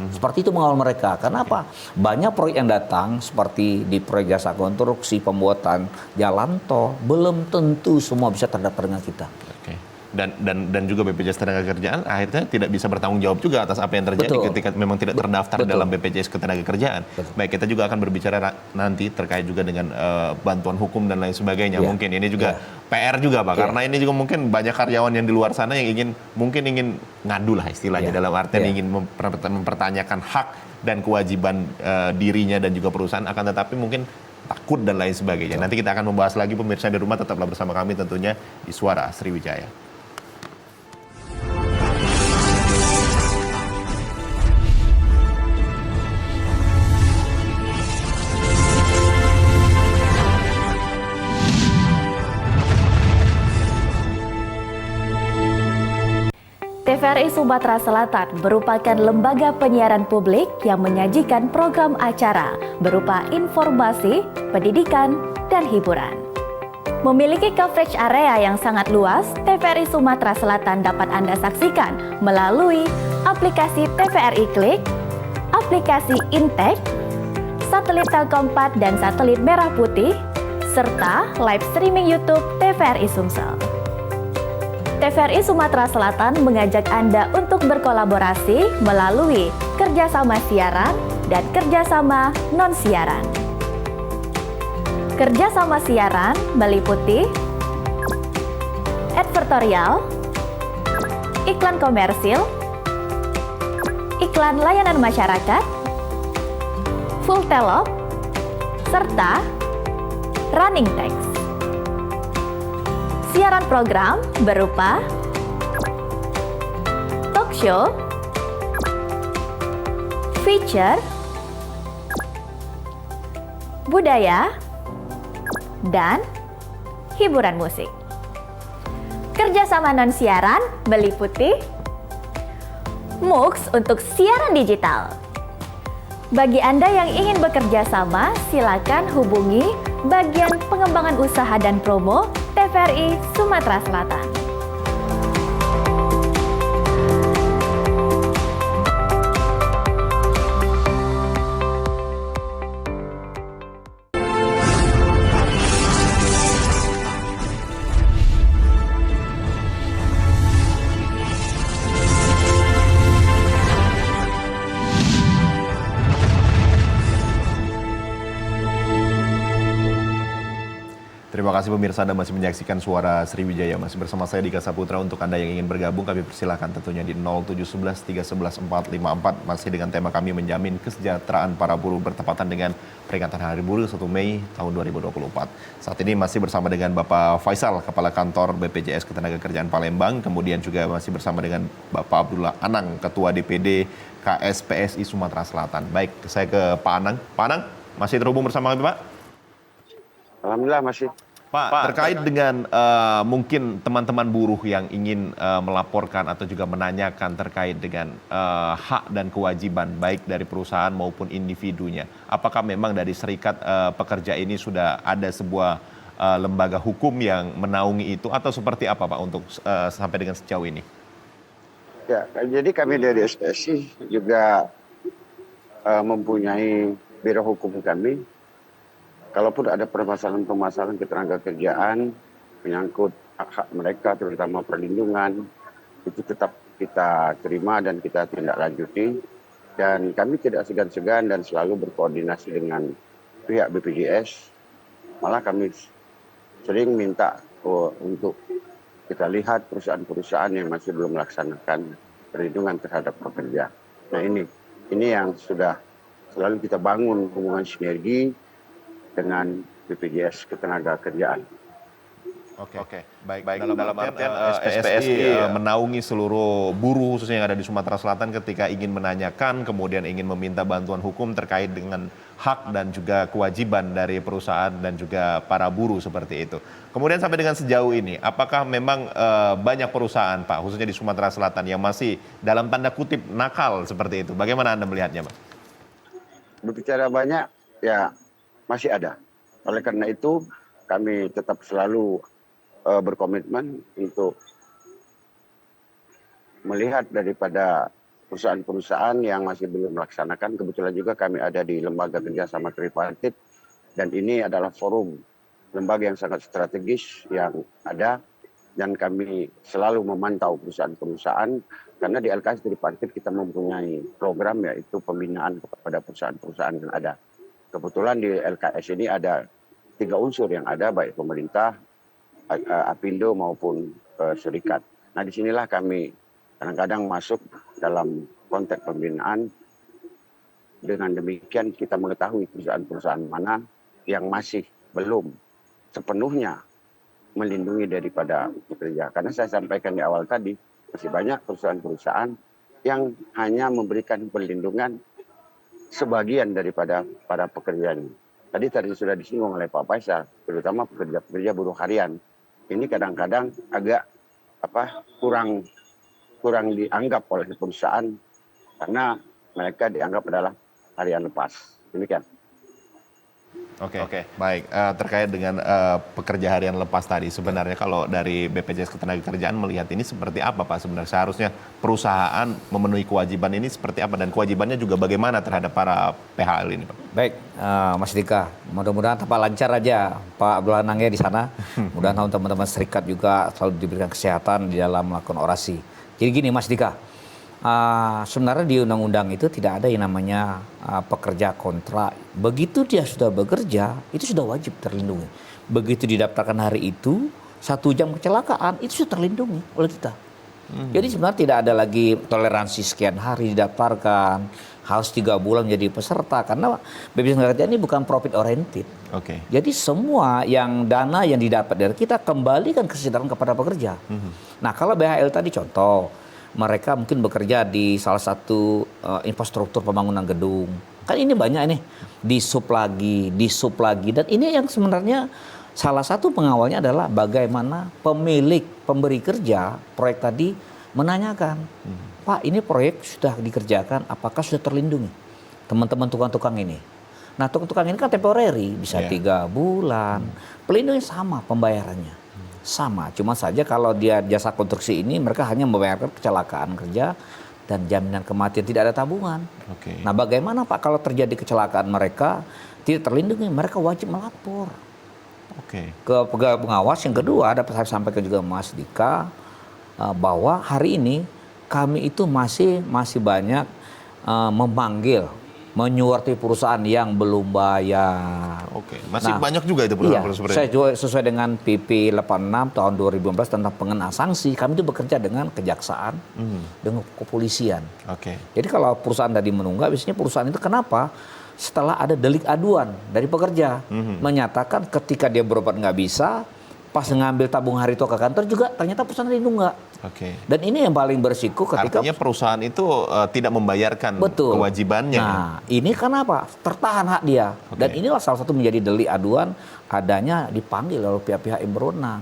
B: Seperti itu mengawal mereka. Kenapa? Banyak proyek yang datang seperti di proyek jasa konstruksi, pembuatan jalan tol, belum tentu semua bisa terdaftar dengan kita.
A: Oke. Dan juga BPJS Ketenagakerjaan akhirnya tidak bisa bertanggung jawab juga atas apa yang terjadi
B: Betul.
A: ketika memang tidak terdaftar
B: Betul.
A: dalam BPJS Ketenagakerjaan. Baik, kita juga akan berbicara nanti terkait juga dengan bantuan hukum dan lain sebagainya.
B: Iya.
A: Mungkin ini juga PR juga, Pak,
B: Iya.
A: karena ini juga mungkin banyak karyawan yang di luar sana yang ingin ngadu lah istilahnya,
B: Iya.
A: dalam artian
B: Iya.
A: ingin mempertanyakan hak dan kewajiban dirinya dan juga perusahaan, akan tetapi mungkin takut dan lain sebagainya. Nanti kita akan membahas lagi, pemirsa di rumah tetaplah bersama kami tentunya di Suara Sriwijaya.
H: TVRI Sumatera Selatan merupakan lembaga penyiaran publik yang menyajikan program acara berupa informasi, pendidikan, dan hiburan. Memiliki coverage area yang sangat luas, TVRI Sumatera Selatan dapat Anda saksikan melalui aplikasi TVRI Klik, aplikasi Intek, satelit Telkom 4 dan satelit Merah Putih, serta live streaming YouTube TVRI Sumsel. TVRI Sumatera Selatan mengajak Anda untuk berkolaborasi melalui kerjasama siaran dan kerjasama non-siaran. Kerjasama siaran meliputi advertorial, iklan komersil, iklan layanan masyarakat, full telop, serta running text. Siaran program berupa talk show, feature, budaya, dan hiburan musik. Kerjasama non-siaran meliputi MUX untuk siaran digital. Bagi Anda yang ingin bekerja sama, silakan hubungi bagian pengembangan usaha dan promo TVRI Sumatera Selatan.
A: Terima kasih pemirsa, Anda masih menyaksikan Suara Sriwijaya. Masih bersama saya Dika Saputra. Untuk Anda yang ingin bergabung, kami persilahkan tentunya di 0711 311 454. Masih dengan tema kami menjamin kesejahteraan para buruh bertepatan dengan peringatan Hari Buruh 1 Mei tahun 2024. Saat ini masih bersama dengan Bapak Faisal, Kepala Kantor BPJS Ketenagakerjaan Palembang. Kemudian juga masih bersama dengan Bapak Abdullah Anang, Ketua DPD KSPSI Sumatera Selatan. Baik, saya ke Pak Anang. Pak Anang, masih terhubung bersama kami, Pak?
C: Alhamdulillah masih.
A: Pak, terkait dengan mungkin teman-teman buruh yang ingin melaporkan atau juga menanyakan terkait dengan hak dan kewajiban baik dari perusahaan maupun individunya. Apakah memang dari serikat pekerja ini sudah ada sebuah lembaga hukum yang menaungi itu atau seperti apa Pak untuk sampai dengan sejauh ini?
C: Ya, jadi kami dari SPSI juga mempunyai biro hukum kami. Kalaupun ada permasalahan-permasalahan ketenagakerjaan menyangkut hak-hak mereka, terutama perlindungan, itu tetap kita terima dan kita tindak lanjuti. Dan kami tidak segan-segan dan selalu berkoordinasi dengan pihak BPJS. Malah kami sering minta untuk kita lihat perusahaan-perusahaan yang masih belum melaksanakan perlindungan terhadap pekerja. Nah ini yang sudah selalu kita bangun hubungan sinergi dengan BPJS Ketenagakerjaan.
A: Oke. Baik. Dalam artian SPSI menaungi seluruh buruh khususnya yang ada di Sumatera Selatan ketika ingin menanyakan, kemudian ingin meminta bantuan hukum terkait dengan hak dan juga kewajiban dari perusahaan dan juga para buruh seperti itu. Kemudian sampai dengan sejauh ini, apakah memang banyak perusahaan, Pak, khususnya di Sumatera Selatan yang masih dalam tanda kutip nakal seperti itu? Bagaimana Anda melihatnya, Pak?
C: Berbicara banyak, ya masih ada. Oleh karena itu, kami tetap selalu berkomitmen untuk melihat daripada perusahaan-perusahaan yang masih belum melaksanakan. Kebetulan juga kami ada di Lembaga Kerjasama Tripartit, dan ini adalah forum lembaga yang sangat strategis yang ada, dan kami selalu memantau perusahaan-perusahaan, karena di LKS Tripartit kita mempunyai program yaitu pembinaan kepada perusahaan-perusahaan yang ada. Kebetulan di LKS ini ada 3 unsur yang ada, baik pemerintah, Apindo maupun serikat. Nah disinilah kami kadang-kadang masuk dalam konteks pembinaan. Dengan demikian kita mengetahui perusahaan-perusahaan mana yang masih belum sepenuhnya melindungi daripada pekerja. Karena saya sampaikan di awal tadi, masih banyak perusahaan-perusahaan yang hanya memberikan perlindungan sebagian daripada para pekerjanya. Tadi sudah disinggung oleh Pak Faisal, terutama pekerja-pekerja buruh harian. Ini kadang-kadang agak kurang dianggap oleh perusahaan karena mereka dianggap adalah harian lepas. Demikian.
A: Oke. Baik, terkait dengan pekerja harian lepas tadi, sebenarnya kalau dari BPJS Ketenagakerjaan melihat ini seperti apa Pak? Sebenarnya seharusnya perusahaan memenuhi kewajiban ini seperti apa, dan kewajibannya juga bagaimana terhadap para PHL ini Pak?
B: Baik, Mas Dika, mudah-mudahan tanpa lancar aja Pak Abdullah Anangnya di sana. Mudah-mudahan teman-teman serikat juga selalu diberikan kesehatan di dalam melakukan orasi. Jadi gini Mas Dika, sebenarnya di undang-undang itu tidak ada yang namanya pekerja kontrak. Begitu dia sudah bekerja, itu sudah wajib terlindungi. Begitu didaftarkan hari itu, 1 jam kecelakaan, itu sudah terlindungi oleh kita. Jadi sebenarnya tidak ada lagi toleransi sekian hari didaftarkan, harus 3 bulan menjadi peserta. Karena BPJS Ketenagakerjaan ini bukan profit oriented. Jadi semua yang dana yang didapat dari kita kembalikan kesejahteraan kepada pekerja. Nah kalau BHL tadi contoh, mereka mungkin bekerja di salah satu infrastruktur pembangunan gedung. Kan ini banyak nih, di-sub lagi. Dan ini yang sebenarnya salah satu pengawalnya adalah bagaimana pemberi kerja proyek tadi menanyakan, Pak ini proyek sudah dikerjakan, apakah sudah terlindungi teman-teman tukang-tukang ini? Nah tukang-tukang ini kan temporary, bisa 3 bulan, pelindungnya sama pembayarannya. Sama, cuma saja kalau dia jasa konstruksi ini mereka hanya membayarkan kecelakaan kerja dan jaminan kematian, tidak ada tabungan. Nah bagaimana Pak kalau terjadi kecelakaan mereka tidak terlindungi, mereka wajib melapor ke pengawas. Yang kedua, ada saya sampaikan juga Mas Dika, bahwa hari ini kami itu masih banyak memanggil menyuarti perusahaan yang belum bayar.
A: Oke, masih
B: Nah,
A: banyak juga itu
B: Iya,
A: perusahaan seperti
B: saya
A: itu.
B: juga sesuai dengan PP 86 tahun 2015 tentang pengenaan sanksi, kami itu bekerja dengan kejaksaan, dengan kepolisian.
A: Oke.
B: Jadi kalau perusahaan tadi menunggak, biasanya perusahaan itu kenapa? Setelah ada delik aduan dari pekerja, menyatakan ketika dia berobat nggak bisa, pas ngambil tabung hari tua ke kantor juga ternyata perusahaan tadi nunggak.
A: Oke.
B: Dan ini yang paling berisiko ketika
A: Artinya perusahaan itu tidak membayarkan
B: betul
A: kewajibannya.
B: Nah, ini kenapa? Tertahan hak dia. Dan inilah salah satu menjadi delik aduan adanya dipanggil oleh pihak-pihak yang berwenang.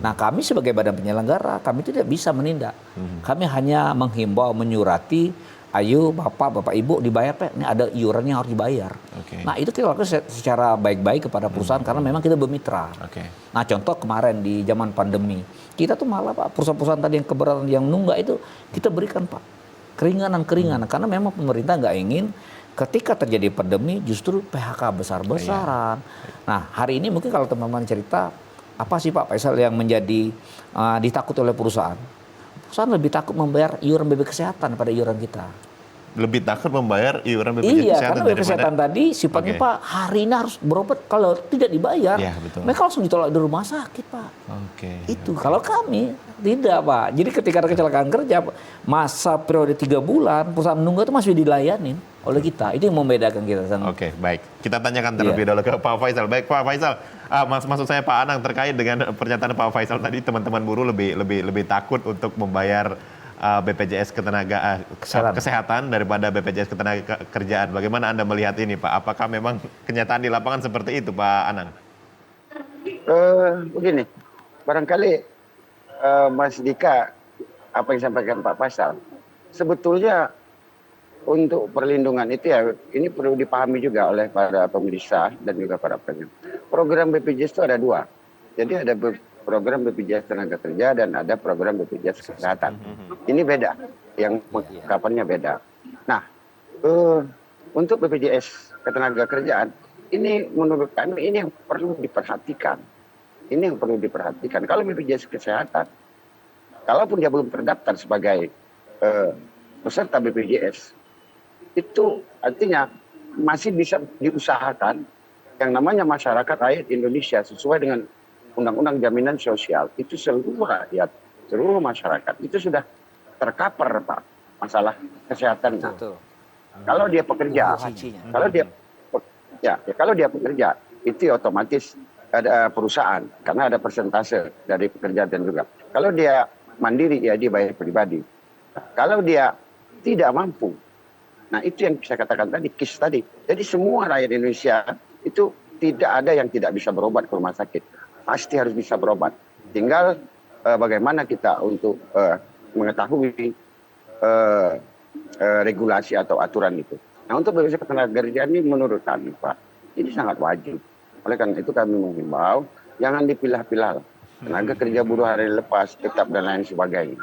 B: Nah, kami sebagai badan penyelenggara, kami tidak bisa menindak. Kami hanya menghimbau, menyurati, ayo Bapak Ibu dibayar, Pak. Ini ada iuran yang harus dibayar.
A: Oke.
B: Nah, itu kita lakukan secara baik-baik kepada perusahaan karena memang kita bermitra.
A: Oke.
B: Nah, contoh kemarin di zaman pandemi, kita tuh malah Pak, perusahaan-perusahaan tadi yang keberatan yang nunggak itu kita berikan Pak keringanan karena memang pemerintah nggak ingin ketika terjadi pandemi justru PHK besar-besaran. Nah, hari ini mungkin kalau teman-teman cerita apa sih Pak Faisal yang menjadi ditakut oleh perusahaan? Perusahaan lebih takut membayar iuran BPJS Kesehatan pada iuran kita.
A: Lebih takut membayar iuran BPJS
B: Iya,
A: Kesehatan
B: karena BPJS Kesehatan
A: daripada
B: tadi sifatnya
A: Oke.
B: Pak hari ini harus berobat, kalau tidak dibayar,
A: Iya, betul.
B: mereka langsung ditolak di rumah sakit Pak.
A: Oke.
B: Itu kalau kami tidak Pak. Jadi ketika ada kecelakaan kerja masa periode 3 bulan perusahaan menunggu itu masih dilayanin oleh kita. Itu yang membedakan kita sama.
A: Oke, baik. Kita tanyakan terlebih dahulu ke Pak Faisal. Baik, Pak Faisal. Maksud saya Pak Anang terkait dengan pernyataan Pak Faisal tadi, teman-teman buruh lebih takut untuk membayar BPJS kesehatan daripada BPJS Ketenagakerjaan. Bagaimana Anda melihat ini, Pak? Apakah memang kenyataan di lapangan seperti itu, Pak Anang?
C: Begini, barangkali Mas Dika, apa yang disampaikan Pak Faisal, sebetulnya untuk perlindungan itu ya, ini perlu dipahami juga oleh para pemeriksa dan juga para penyelenggara. Program BPJS itu ada 2. Jadi ada program BPJS Tenaga Kerja dan ada program BPJS Kesehatan. Ini beda, yang kapannya beda. Nah, untuk BPJS Ketenagakerjaan, ini menurut kami ini yang perlu diperhatikan. Ini yang perlu diperhatikan. Kalau BPJS Kesehatan, kalaupun dia belum terdaftar sebagai peserta BPJS, itu artinya masih bisa diusahakan yang namanya masyarakat rakyat Indonesia sesuai dengan Undang-Undang Jaminan Sosial. Itu seluruh rakyat, seluruh masyarakat itu sudah tercover Pak masalah kesehatan.
B: Betul.
C: Kalau dia pekerja, kalau dia pekerja itu otomatis ada perusahaan karena ada persentase dari pekerja dan juga. Kalau dia mandiri ya dia bayar pribadi. Kalau dia tidak mampu, nah itu yang saya katakan tadi, KIS tadi. Jadi semua rakyat Indonesia itu tidak ada yang tidak bisa berobat ke rumah sakit. Pasti harus bisa berobat. Tinggal bagaimana kita untuk mengetahui regulasi atau aturan itu. Nah untuk BPJS Ketenagakerjaan ini menurut kami Pak, ini sangat wajib. Oleh karena itu kami mengimbau jangan dipilah-pilah. Tenaga kerja buruh hari lepas, tetap dan lain sebagainya.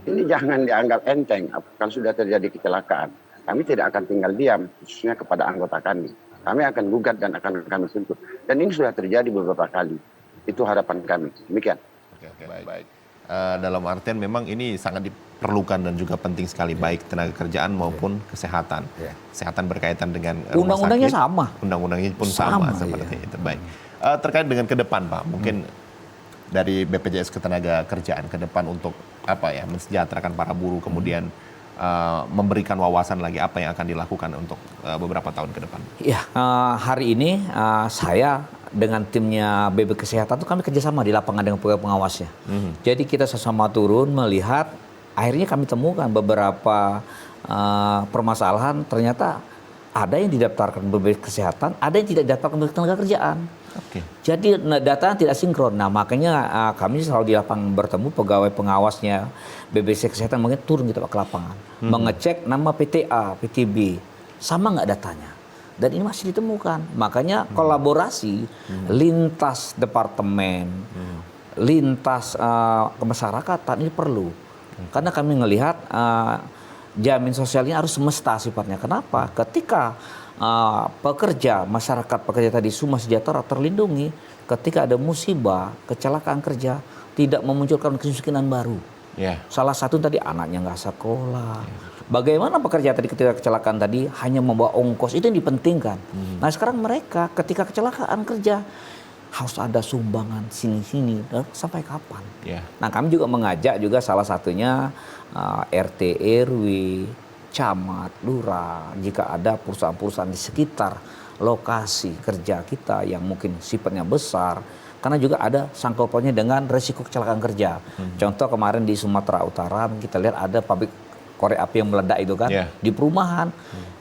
C: Ini jangan dianggap enteng. Kalau sudah terjadi kecelakaan, kami tidak akan tinggal diam, khususnya kepada anggota kami. Kami akan gugat dan akan kami tuntut. Dan ini sudah terjadi beberapa kali. Itu harapan kami. Demikian.
A: Oke, baik. Dalam artian memang ini sangat diperlukan dan juga penting sekali, baik tenaga kerjaan maupun kesehatan. Kesehatan berkaitan dengan rumah
B: Undang-undangnya
A: sakit.
B: sama.
A: Undang-undangnya pun sama seperti itu. Baik. Terkait dengan ke depan, Pak, mungkin dari BPJS Ketenagakerjaan ke depan untuk apa ya, mensejahterakan para buruh, kemudian memberikan wawasan lagi apa yang akan dilakukan untuk beberapa tahun ke depan.
B: Ya, hari ini saya dengan timnya BB Kesehatan itu kami kerjasama di lapangan dengan pengawasnya. Jadi kita sama turun melihat, akhirnya kami temukan beberapa permasalahan. Ternyata ada yang didaftarkan BB Kesehatan, ada yang tidak didaftarkan BB Ketenagakerjaan.
A: Oke.
B: Jadi data tidak sinkron. Nah makanya kami selalu di lapangan bertemu pegawai pengawasnya BBC Kesehatan, mungkin turun kita ke lapangan, mengecek nama PTA, PTB, sama nggak datanya. Dan ini masih ditemukan. Makanya kolaborasi lintas departemen, lintas kemasyarakatan ini perlu. Karena kami melihat jamin sosial ini harus semesta sifatnya. Kenapa? Ketika pekerja, masyarakat pekerja tadi semua sejahtera, terlindungi, ketika ada musibah, kecelakaan kerja, tidak memunculkan kemiskinan baru.
A: Ya.
B: Salah satu tadi anaknya nggak sekolah. Bagaimana pekerja tadi ketika kecelakaan tadi hanya membawa ongkos, itu yang dipentingkan. Nah sekarang mereka ketika kecelakaan kerja harus ada sumbangan sini-sini, sampai kapan?
A: Ya.
B: Nah kami juga mengajak juga salah satunya RT, RW, camat, lurah, jika ada perusahaan-perusahaan di sekitar lokasi kerja kita yang mungkin sifatnya besar, karena juga ada sangkut pautnya dengan resiko kecelakaan kerja. Contoh kemarin di Sumatera Utara kita lihat ada pabrik korek api yang meledak itu kan di perumahan.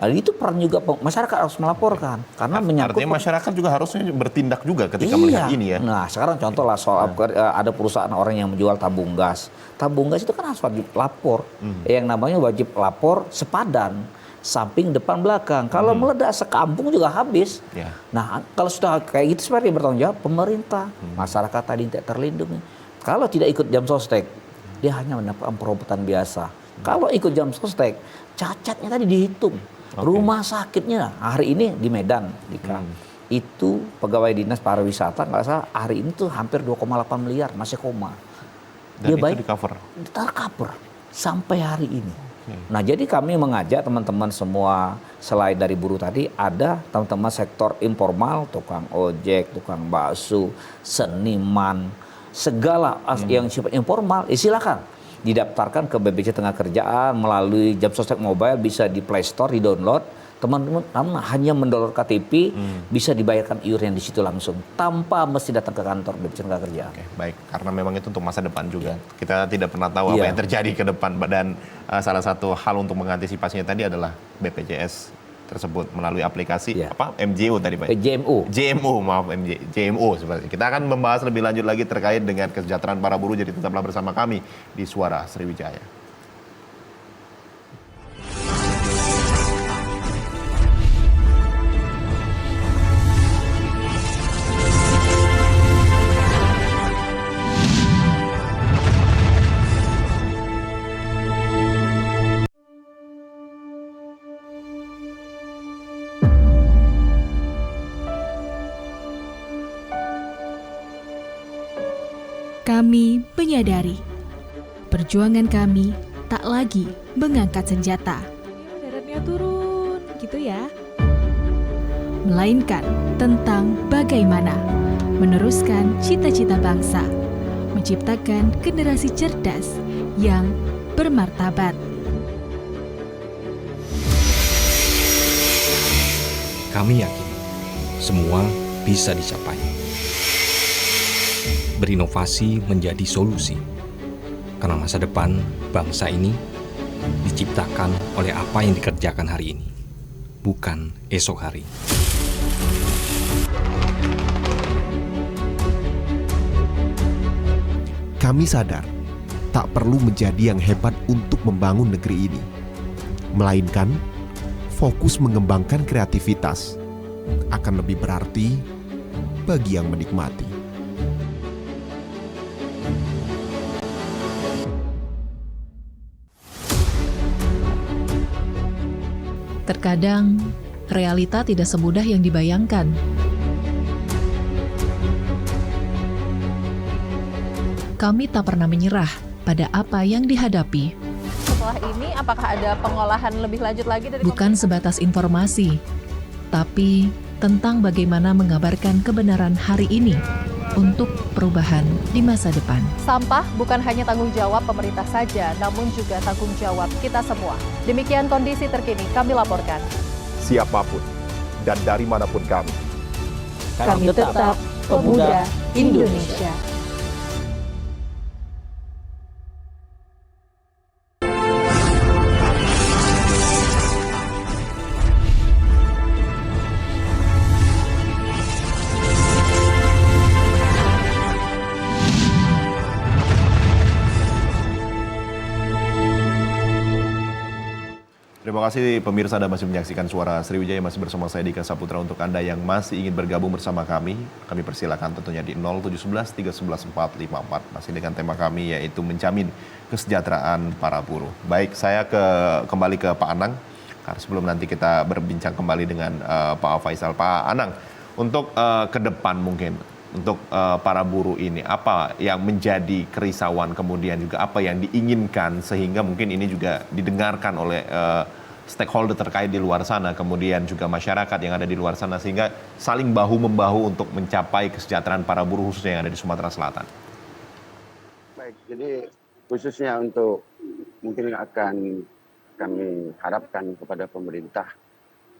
B: Itu peran juga masyarakat harus melaporkan karena menyangkut.
A: Artinya masyarakat juga harusnya bertindak juga ketika melihat ini ya.
B: Nah sekarang contoh lah soal ada perusahaan orang yang menjual tabung gas. Tabung gas itu kan harus wajib lapor. Yang namanya wajib lapor sepadan. Samping, depan, belakang. Kalau meledak sekampung juga habis. Nah kalau sudah kayak gitu sebenarnya bertanggung jawab pemerintah. Masyarakat tadi tidak terlindungi. Kalau tidak ikut jam sostek, dia hanya mendapatkan perobotan biasa. Kalau ikut jam sostek, cacatnya tadi dihitung. Rumah sakitnya hari ini di Medan, itu pegawai dinas pariwisata nggak salah hari ini tuh hampir 2,8 miliar masih koma.
A: Dan dia itu
B: tercover sampai hari ini. Nah jadi kami mengajak teman-teman semua selain dari buruh tadi ada teman-teman sektor informal, tukang ojek, tukang bakso, seniman, segala yang sifat informal, silakan didaftarkan ke BPJS Tenagakerjaan melalui jam sostek mobile, bisa di Play Store, di download. Teman-teman hanya mendownload KTP, bisa dibayarkan iuran di situ langsung tanpa mesti datang ke kantor BPJS Tenagakerjaan.
A: Oke, baik, karena memang itu untuk masa depan juga. Kita tidak pernah tahu apa yang terjadi ke depan, dan salah satu hal untuk mengantisipasinya tadi adalah BPJS tersebut melalui aplikasi MJO tadi Pak. JMO maaf, JMO seperti. Kita akan membahas lebih lanjut lagi terkait dengan kesejahteraan para buruh, jadi tetaplah bersama kami di Suara Sriwijaya.
I: Kami menyadari perjuangan kami tak lagi mengangkat senjata. Daratnya turun, gitu ya. Melainkan tentang bagaimana meneruskan cita-cita bangsa, menciptakan generasi cerdas yang bermartabat.
J: Kami yakin semua bisa dicapai. Berinovasi menjadi solusi, karena masa depan bangsa ini diciptakan oleh apa yang dikerjakan hari ini, bukan esok hari.
K: Kami sadar tak perlu menjadi yang hebat untuk membangun negeri ini, melainkan fokus mengembangkan kreativitas akan lebih berarti bagi yang menikmati.
L: Terkadang, realita tidak semudah yang dibayangkan. Kami tak pernah menyerah pada apa yang dihadapi.
D: Setelah ini, apakah ada pengolahan lebih lanjut lagi dari
L: bukan sebatas informasi, tapi tentang bagaimana mengabarkan kebenaran hari ini untuk perubahan di masa depan.
D: Sampah bukan hanya tanggung jawab pemerintah saja, namun juga tanggung jawab kita semua. Demikian kondisi terkini kami laporkan.
M: Siapapun dan dari manapun kami
D: tetap pemuda Indonesia.
A: Terima kasih pemirsa Anda masih menyaksikan Suara Sriwijaya, masih bersama saya Dika Saputra. Untuk Anda yang masih ingin bergabung bersama kami persilakan tentunya di 0711 311 454. Masih dengan tema kami yaitu menjamin kesejahteraan para buruh. Baik, saya kembali ke Pak Anang, karena sebelum nanti kita berbincang kembali dengan Pak Faisal. Pak Anang, untuk ke depan mungkin, untuk para buruh ini? Apa yang menjadi kerisauan, kemudian juga apa yang diinginkan sehingga mungkin ini juga didengarkan oleh stakeholder terkait di luar sana, kemudian juga masyarakat yang ada di luar sana, sehingga saling bahu-membahu untuk mencapai kesejahteraan para buruh khususnya yang ada di Sumatera Selatan.
C: Baik, jadi khususnya untuk mungkin akan kami harapkan kepada pemerintah,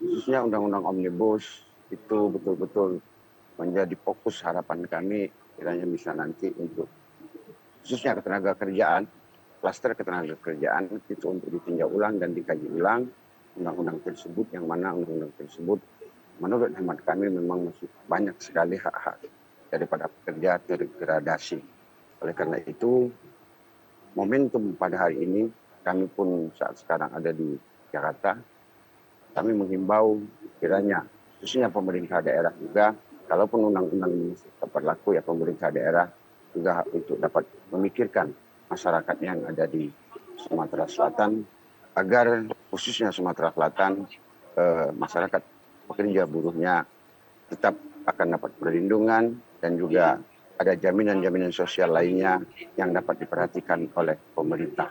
C: khususnya Undang-Undang Omnibus itu betul-betul menjadi fokus harapan kami, kiranya bisa nanti untuk khususnya ketenaga kerjaan, klaster ketenaga kerjaan itu untuk ditinjau ulang dan dikaji ulang undang-undang tersebut, yang mana undang-undang tersebut menurut hemat kami memang masih banyak sekali hak-hak daripada pekerja terdegradasi. Oleh karena itu, momentum pada hari ini, kami pun saat sekarang ada di Jakarta, kami menghimbau kiranya, khususnya pemerintah daerah juga, kalaupun undang-undang ini tetap berlaku, ya pemerintah daerah juga untuk dapat memikirkan masyarakat yang ada di Sumatera Selatan, agar khususnya Sumatera Selatan, masyarakat pekerja buruhnya tetap akan dapat perlindungan dan juga ada jaminan-jaminan sosial lainnya yang dapat diperhatikan oleh pemerintah.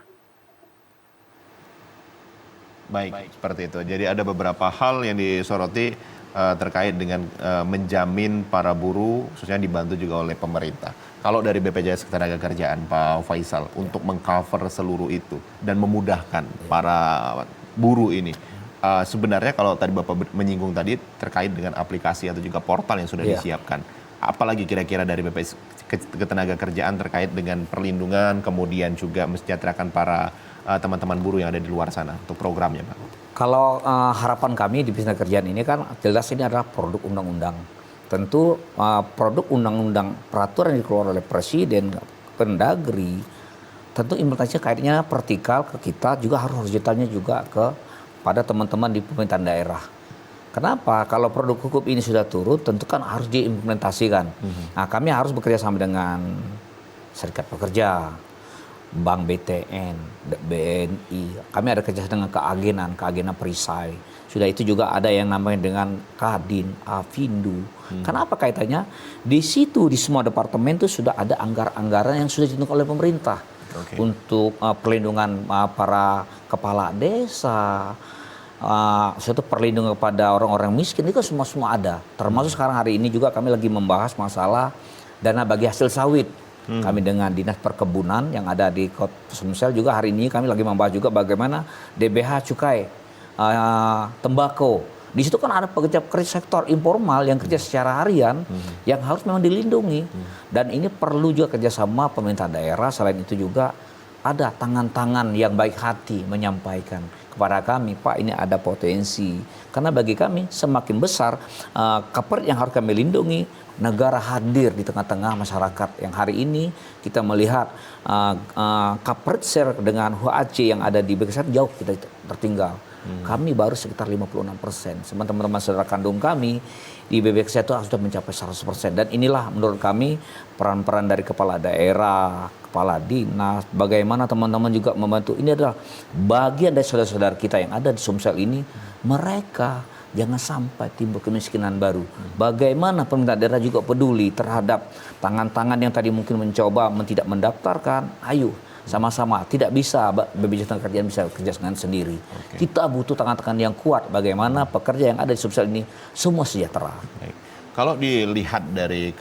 A: Baik, seperti itu. Jadi ada beberapa hal yang disoroti terkait dengan menjamin para buruh, khususnya dibantu juga oleh pemerintah. Kalau dari BPJS Ketenagakerjaan, Pak Faisal, untuk mengcover seluruh itu dan memudahkan para buruh ini, sebenarnya kalau tadi Bapak menyinggung tadi terkait dengan aplikasi atau juga portal yang sudah disiapkan, apalagi kira-kira dari BPJS Ketenagakerjaan terkait dengan perlindungan, kemudian juga mesejahterakan para teman-teman buruh yang ada di luar sana untuk programnya, Pak?
B: Kalau harapan kami di bisnis kerjaan ini kan jelas ini adalah produk undang-undang. Tentu produk undang-undang peraturan yang dikeluarkan oleh Presiden, Pendagri, tentu implementasinya kayaknya vertikal ke kita, juga harus horizontalnya juga pada teman-teman di pemerintahan daerah. Kenapa? Kalau produk hukum ini sudah turun, tentu kan harus diimplementasikan. Nah, kami harus bekerja sama dengan serikat pekerja, Bank BTN, BNI. Kami ada kerjasama dengan keagenan perisai. Sudah itu juga ada yang namanya dengan Kadin, Avindu. Kenapa kaitannya? Di situ di semua departemen itu sudah ada anggaran-anggaran yang sudah ditentukan oleh pemerintah untuk perlindungan para kepala desa, suatu perlindungan kepada orang-orang miskin, itu semua ada. Termasuk sekarang hari ini juga kami lagi membahas masalah dana bagi hasil sawit. Kami dengan Dinas Perkebunan yang ada di Kota Sumsel juga hari ini kami lagi membahas juga bagaimana DBH cukai, tembakau. Di situ kan ada pekerja sektor informal yang kerja secara harian yang harus memang dilindungi. Dan ini perlu juga kerjasama pemerintah daerah. Selain itu juga ada tangan-tangan yang baik hati menyampaikan kepada kami, Pak, ini ada potensi. Karena bagi kami semakin besar cover yang harus kami lindungi, negara hadir di tengah-tengah masyarakat yang hari ini kita melihat coverage share dengan HAC yang ada di BKS jauh kita tertinggal. Kami baru sekitar 56%. Sementara teman-teman saudara kandung kami di BBX itu sudah mencapai 100%. Dan inilah menurut kami peran-peran dari kepala daerah, kepala dinas, bagaimana teman-teman juga membantu. Ini adalah bagian dari saudara-saudara kita yang ada di Sumsel ini. Mereka jangan sampai timbul kemiskinan baru. Bagaimana pemerintah daerah juga peduli terhadap tangan-tangan yang tadi mungkin mencoba tidak mendaftarkan. Ayo sama-sama, tidak bisa BPJS Ketenagakerjaan bisa kerja dengan sendiri. Kita butuh tangan-tangan yang kuat. Bagaimana pekerja yang ada di Sumsel ini semua sejahtera.
A: Baik. Kalau dilihat dari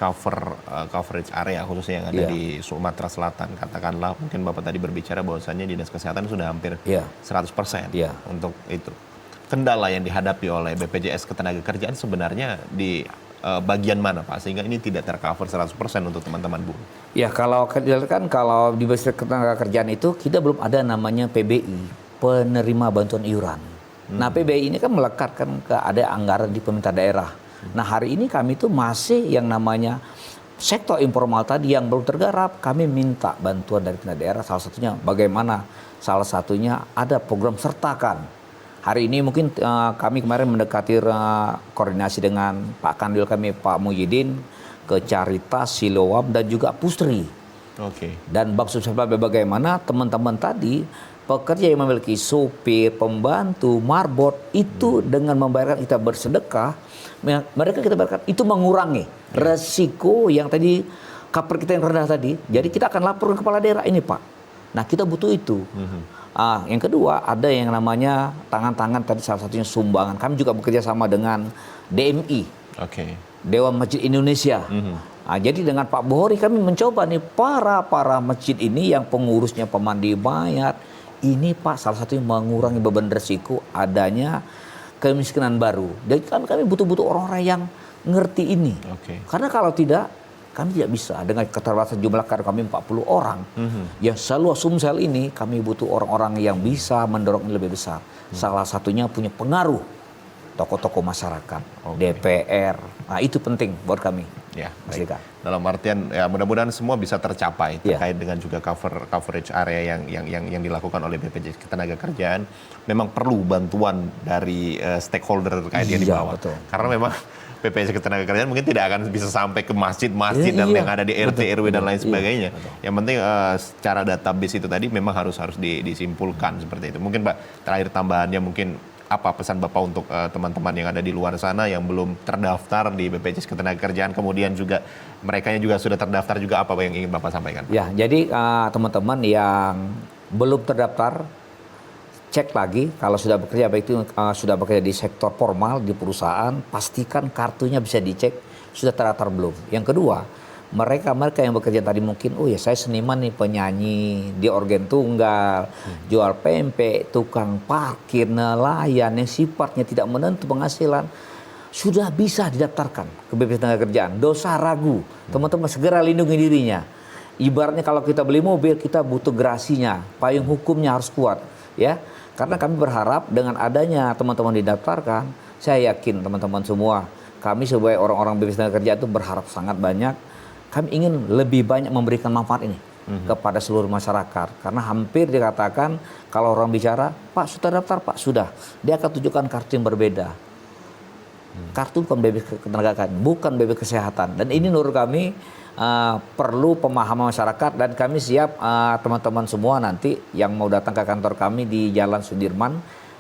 A: coverage area khususnya yang ada di Sumatera Selatan, katakanlah mungkin Bapak tadi berbicara bahwasannya Dinas Kesehatan sudah hampir 100% untuk itu. Kendala yang dihadapi oleh BPJS Ketenagakerjaan sebenarnya di bagian mana, Pak, sehingga ini tidak tercover 100% untuk teman-teman buruh? Ya, kalau di BPJS Ketenagakerjaan itu kita belum ada namanya PBI, penerima bantuan iuran. Nah, PBI ini kan melekatkan ke ada anggaran di pemerintah daerah. Nah, hari ini kami itu masih yang namanya sektor informal tadi yang belum tergarap. Kami minta bantuan dari pemerintah daerah, salah satunya bagaimana? Salah satunya ada program sertakan. Hari ini mungkin kami kemarin mendekati koordinasi dengan Pak Kandil kami, Pak Muhyiddin, ke Caritas, Siloam, dan juga Pusri. Dan Bang Sumsel bagaimana teman-teman tadi
B: pekerja yang memiliki supir, pembantu, marbot itu dengan membayarkan kita bersedekah, mereka kita bayarkan itu mengurangi resiko yang tadi cover kita yang rendah tadi. Jadi kita akan lapor ke kepala daerah ini Pak. Nah kita butuh itu. Yang kedua ada yang namanya tangan-tangan tadi salah satunya sumbangan. Kami juga bekerja sama dengan DMI, Dewan Masjid Indonesia. Jadi dengan Pak Bohori kami mencoba nih para masjid ini yang pengurusnya pemandi mayat. Ini Pak salah satunya mengurangi beban resiko adanya kemiskinan baru. Jadi kami butuh orang-orang yang ngerti ini. Karena kalau tidak, kami tidak bisa. Dengan keterbatasan jumlah kader kami 40 orang. Yang selalu Sumsel ini, kami butuh orang-orang yang bisa mendorong ini lebih besar. Salah satunya punya pengaruh. Tokoh-tokoh masyarakat, DPR. Nah itu penting buat kami.
A: Ya, dalam artian ya mudah-mudahan semua bisa tercapai terkait dengan juga coverage area yang dilakukan oleh BPJS Ketenagakerjaan. Memang perlu bantuan dari stakeholder terkait yang di bawah. Karena memang BPJS Ketenagakerjaan mungkin tidak akan bisa sampai ke masjid-masjid dan yang ada di RT RW dan lain sebagainya. Yang penting secara database itu tadi memang harus disimpulkan seperti itu. Mungkin Pak terakhir tambahannya mungkin apa pesan Bapak untuk teman-teman yang ada di luar sana yang belum terdaftar di BPJS Ketenagakerjaan, kemudian juga mereka yang juga sudah terdaftar juga apa yang ingin Bapak sampaikan?
B: Ya, jadi teman-teman yang belum terdaftar cek lagi kalau sudah bekerja, baik itu sudah bekerja di sektor formal di perusahaan, pastikan kartunya bisa dicek sudah terdaftar belum. Yang kedua, mereka yang bekerja tadi mungkin, oh ya saya seniman nih, penyanyi di organ tunggal, jual pempek, tukang parkir, nelayan yang sifatnya tidak menentu penghasilan, sudah bisa didaftarkan ke BPJS Ketenagakerjaan. Dosa ragu, teman-teman segera lindungi dirinya. Ibaratnya kalau kita beli mobil, kita butuh gerasinya, payung hukumnya harus kuat, ya. Karena kami berharap dengan adanya teman-teman didaftarkan, saya yakin teman-teman semua, kami sebagai orang-orang BPJS Ketenagakerjaan itu berharap sangat banyak. Kami ingin lebih banyak memberikan manfaat ini kepada seluruh masyarakat. Karena hampir dikatakan kalau orang bicara, Pak sudah daftar, Pak sudah. Dia akan tunjukkan kartu yang berbeda. Kartu bukan BPJS Ketenagakerjaan, bukan BPJS Kesehatan. Dan ini menurut kami perlu pemahaman masyarakat dan kami siap teman-teman semua nanti yang mau datang ke kantor kami di Jalan Sudirman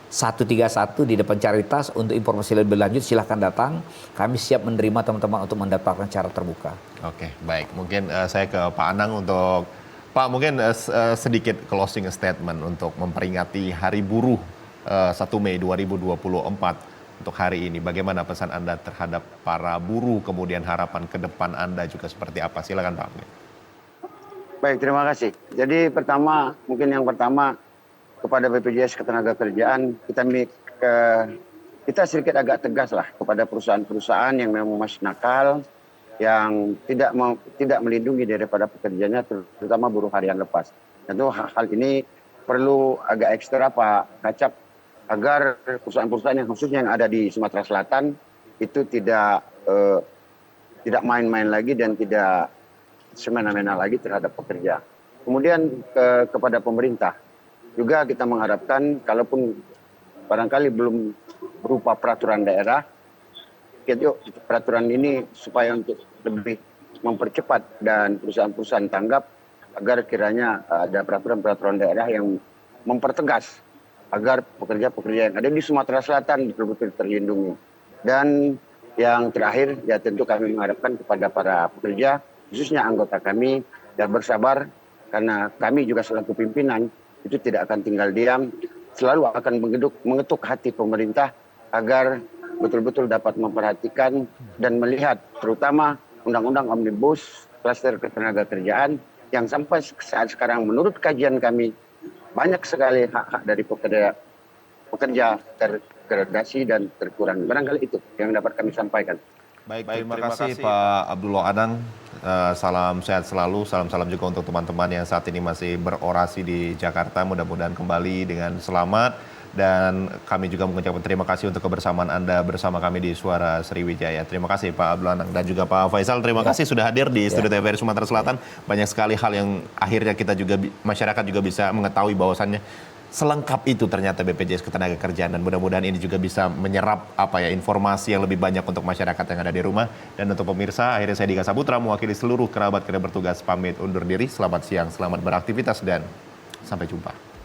B: 131 di depan Caritas untuk informasi lebih lanjut silahkan datang. Kami siap menerima teman-teman untuk mendaftarkan secara terbuka.
A: Oke, baik. Mungkin saya ke Pak Anang untuk Pak mungkin sedikit closing statement untuk memperingati Hari Buruh 1 Mei 2024 untuk hari ini. Bagaimana pesan Anda terhadap para buruh, kemudian harapan ke depan Anda juga seperti apa? Silakan Pak.
C: Baik, terima kasih. Jadi mungkin yang pertama kepada BPJS Ketenagakerjaan kita sedikit agak tegas lah kepada perusahaan-perusahaan yang memang masih nakal, yang tidak melindungi daripada pekerjanya, terutama buruh harian lepas. Tentu hal ini perlu agak ekstra Pak Kacap agar perusahaan-perusahaan yang khususnya yang ada di Sumatera Selatan itu tidak main-main lagi dan tidak semena-mena lagi terhadap pekerja. Kemudian kepada pemerintah juga kita mengharapkan kalaupun barangkali belum berupa peraturan daerah, yuk peraturan ini supaya untuk lebih mempercepat dan perusahaan-perusahaan tanggap agar kiranya ada peraturan-peraturan daerah yang mempertegas agar pekerja-pekerja yang ada di Sumatera Selatan betul-betul terlindungi. Dan yang terakhir ya tentu kami mengharapkan kepada para pekerja khususnya anggota kami dan bersabar karena kami juga selaku pimpinan itu tidak akan tinggal diam, selalu akan mengetuk hati pemerintah agar betul-betul dapat memperhatikan dan melihat terutama Undang-Undang Omnibus Klaster Ketenagakerjaan yang sampai saat sekarang menurut kajian kami banyak sekali hak-hak dari pekerja terdegradasi dan terkurang. Barangkali itu yang dapat kami sampaikan.
A: Baik, terima kasih Pak Abdullah Anang. Salam sehat selalu, salam juga untuk teman-teman yang saat ini masih berorasi di Jakarta. Mudah-mudahan kembali dengan selamat. Dan kami juga mengucapkan terima kasih untuk kebersamaan Anda bersama kami di Suara Sriwijaya. Terima kasih Pak Abdullah Anang dan juga Pak Faisal. Terima kasih sudah hadir di Studio TVRI Sumatera Selatan. Banyak sekali hal yang akhirnya kita juga, masyarakat juga bisa mengetahui bahwasannya selengkap itu ternyata BPJS Ketenagakerjaan, dan mudah-mudahan ini juga bisa menyerap informasi yang lebih banyak untuk masyarakat yang ada di rumah. Dan untuk pemirsa, akhirnya saya Dika Saputra mewakili seluruh kerabat kerja bertugas pamit undur diri. Selamat siang, selamat beraktivitas dan sampai jumpa.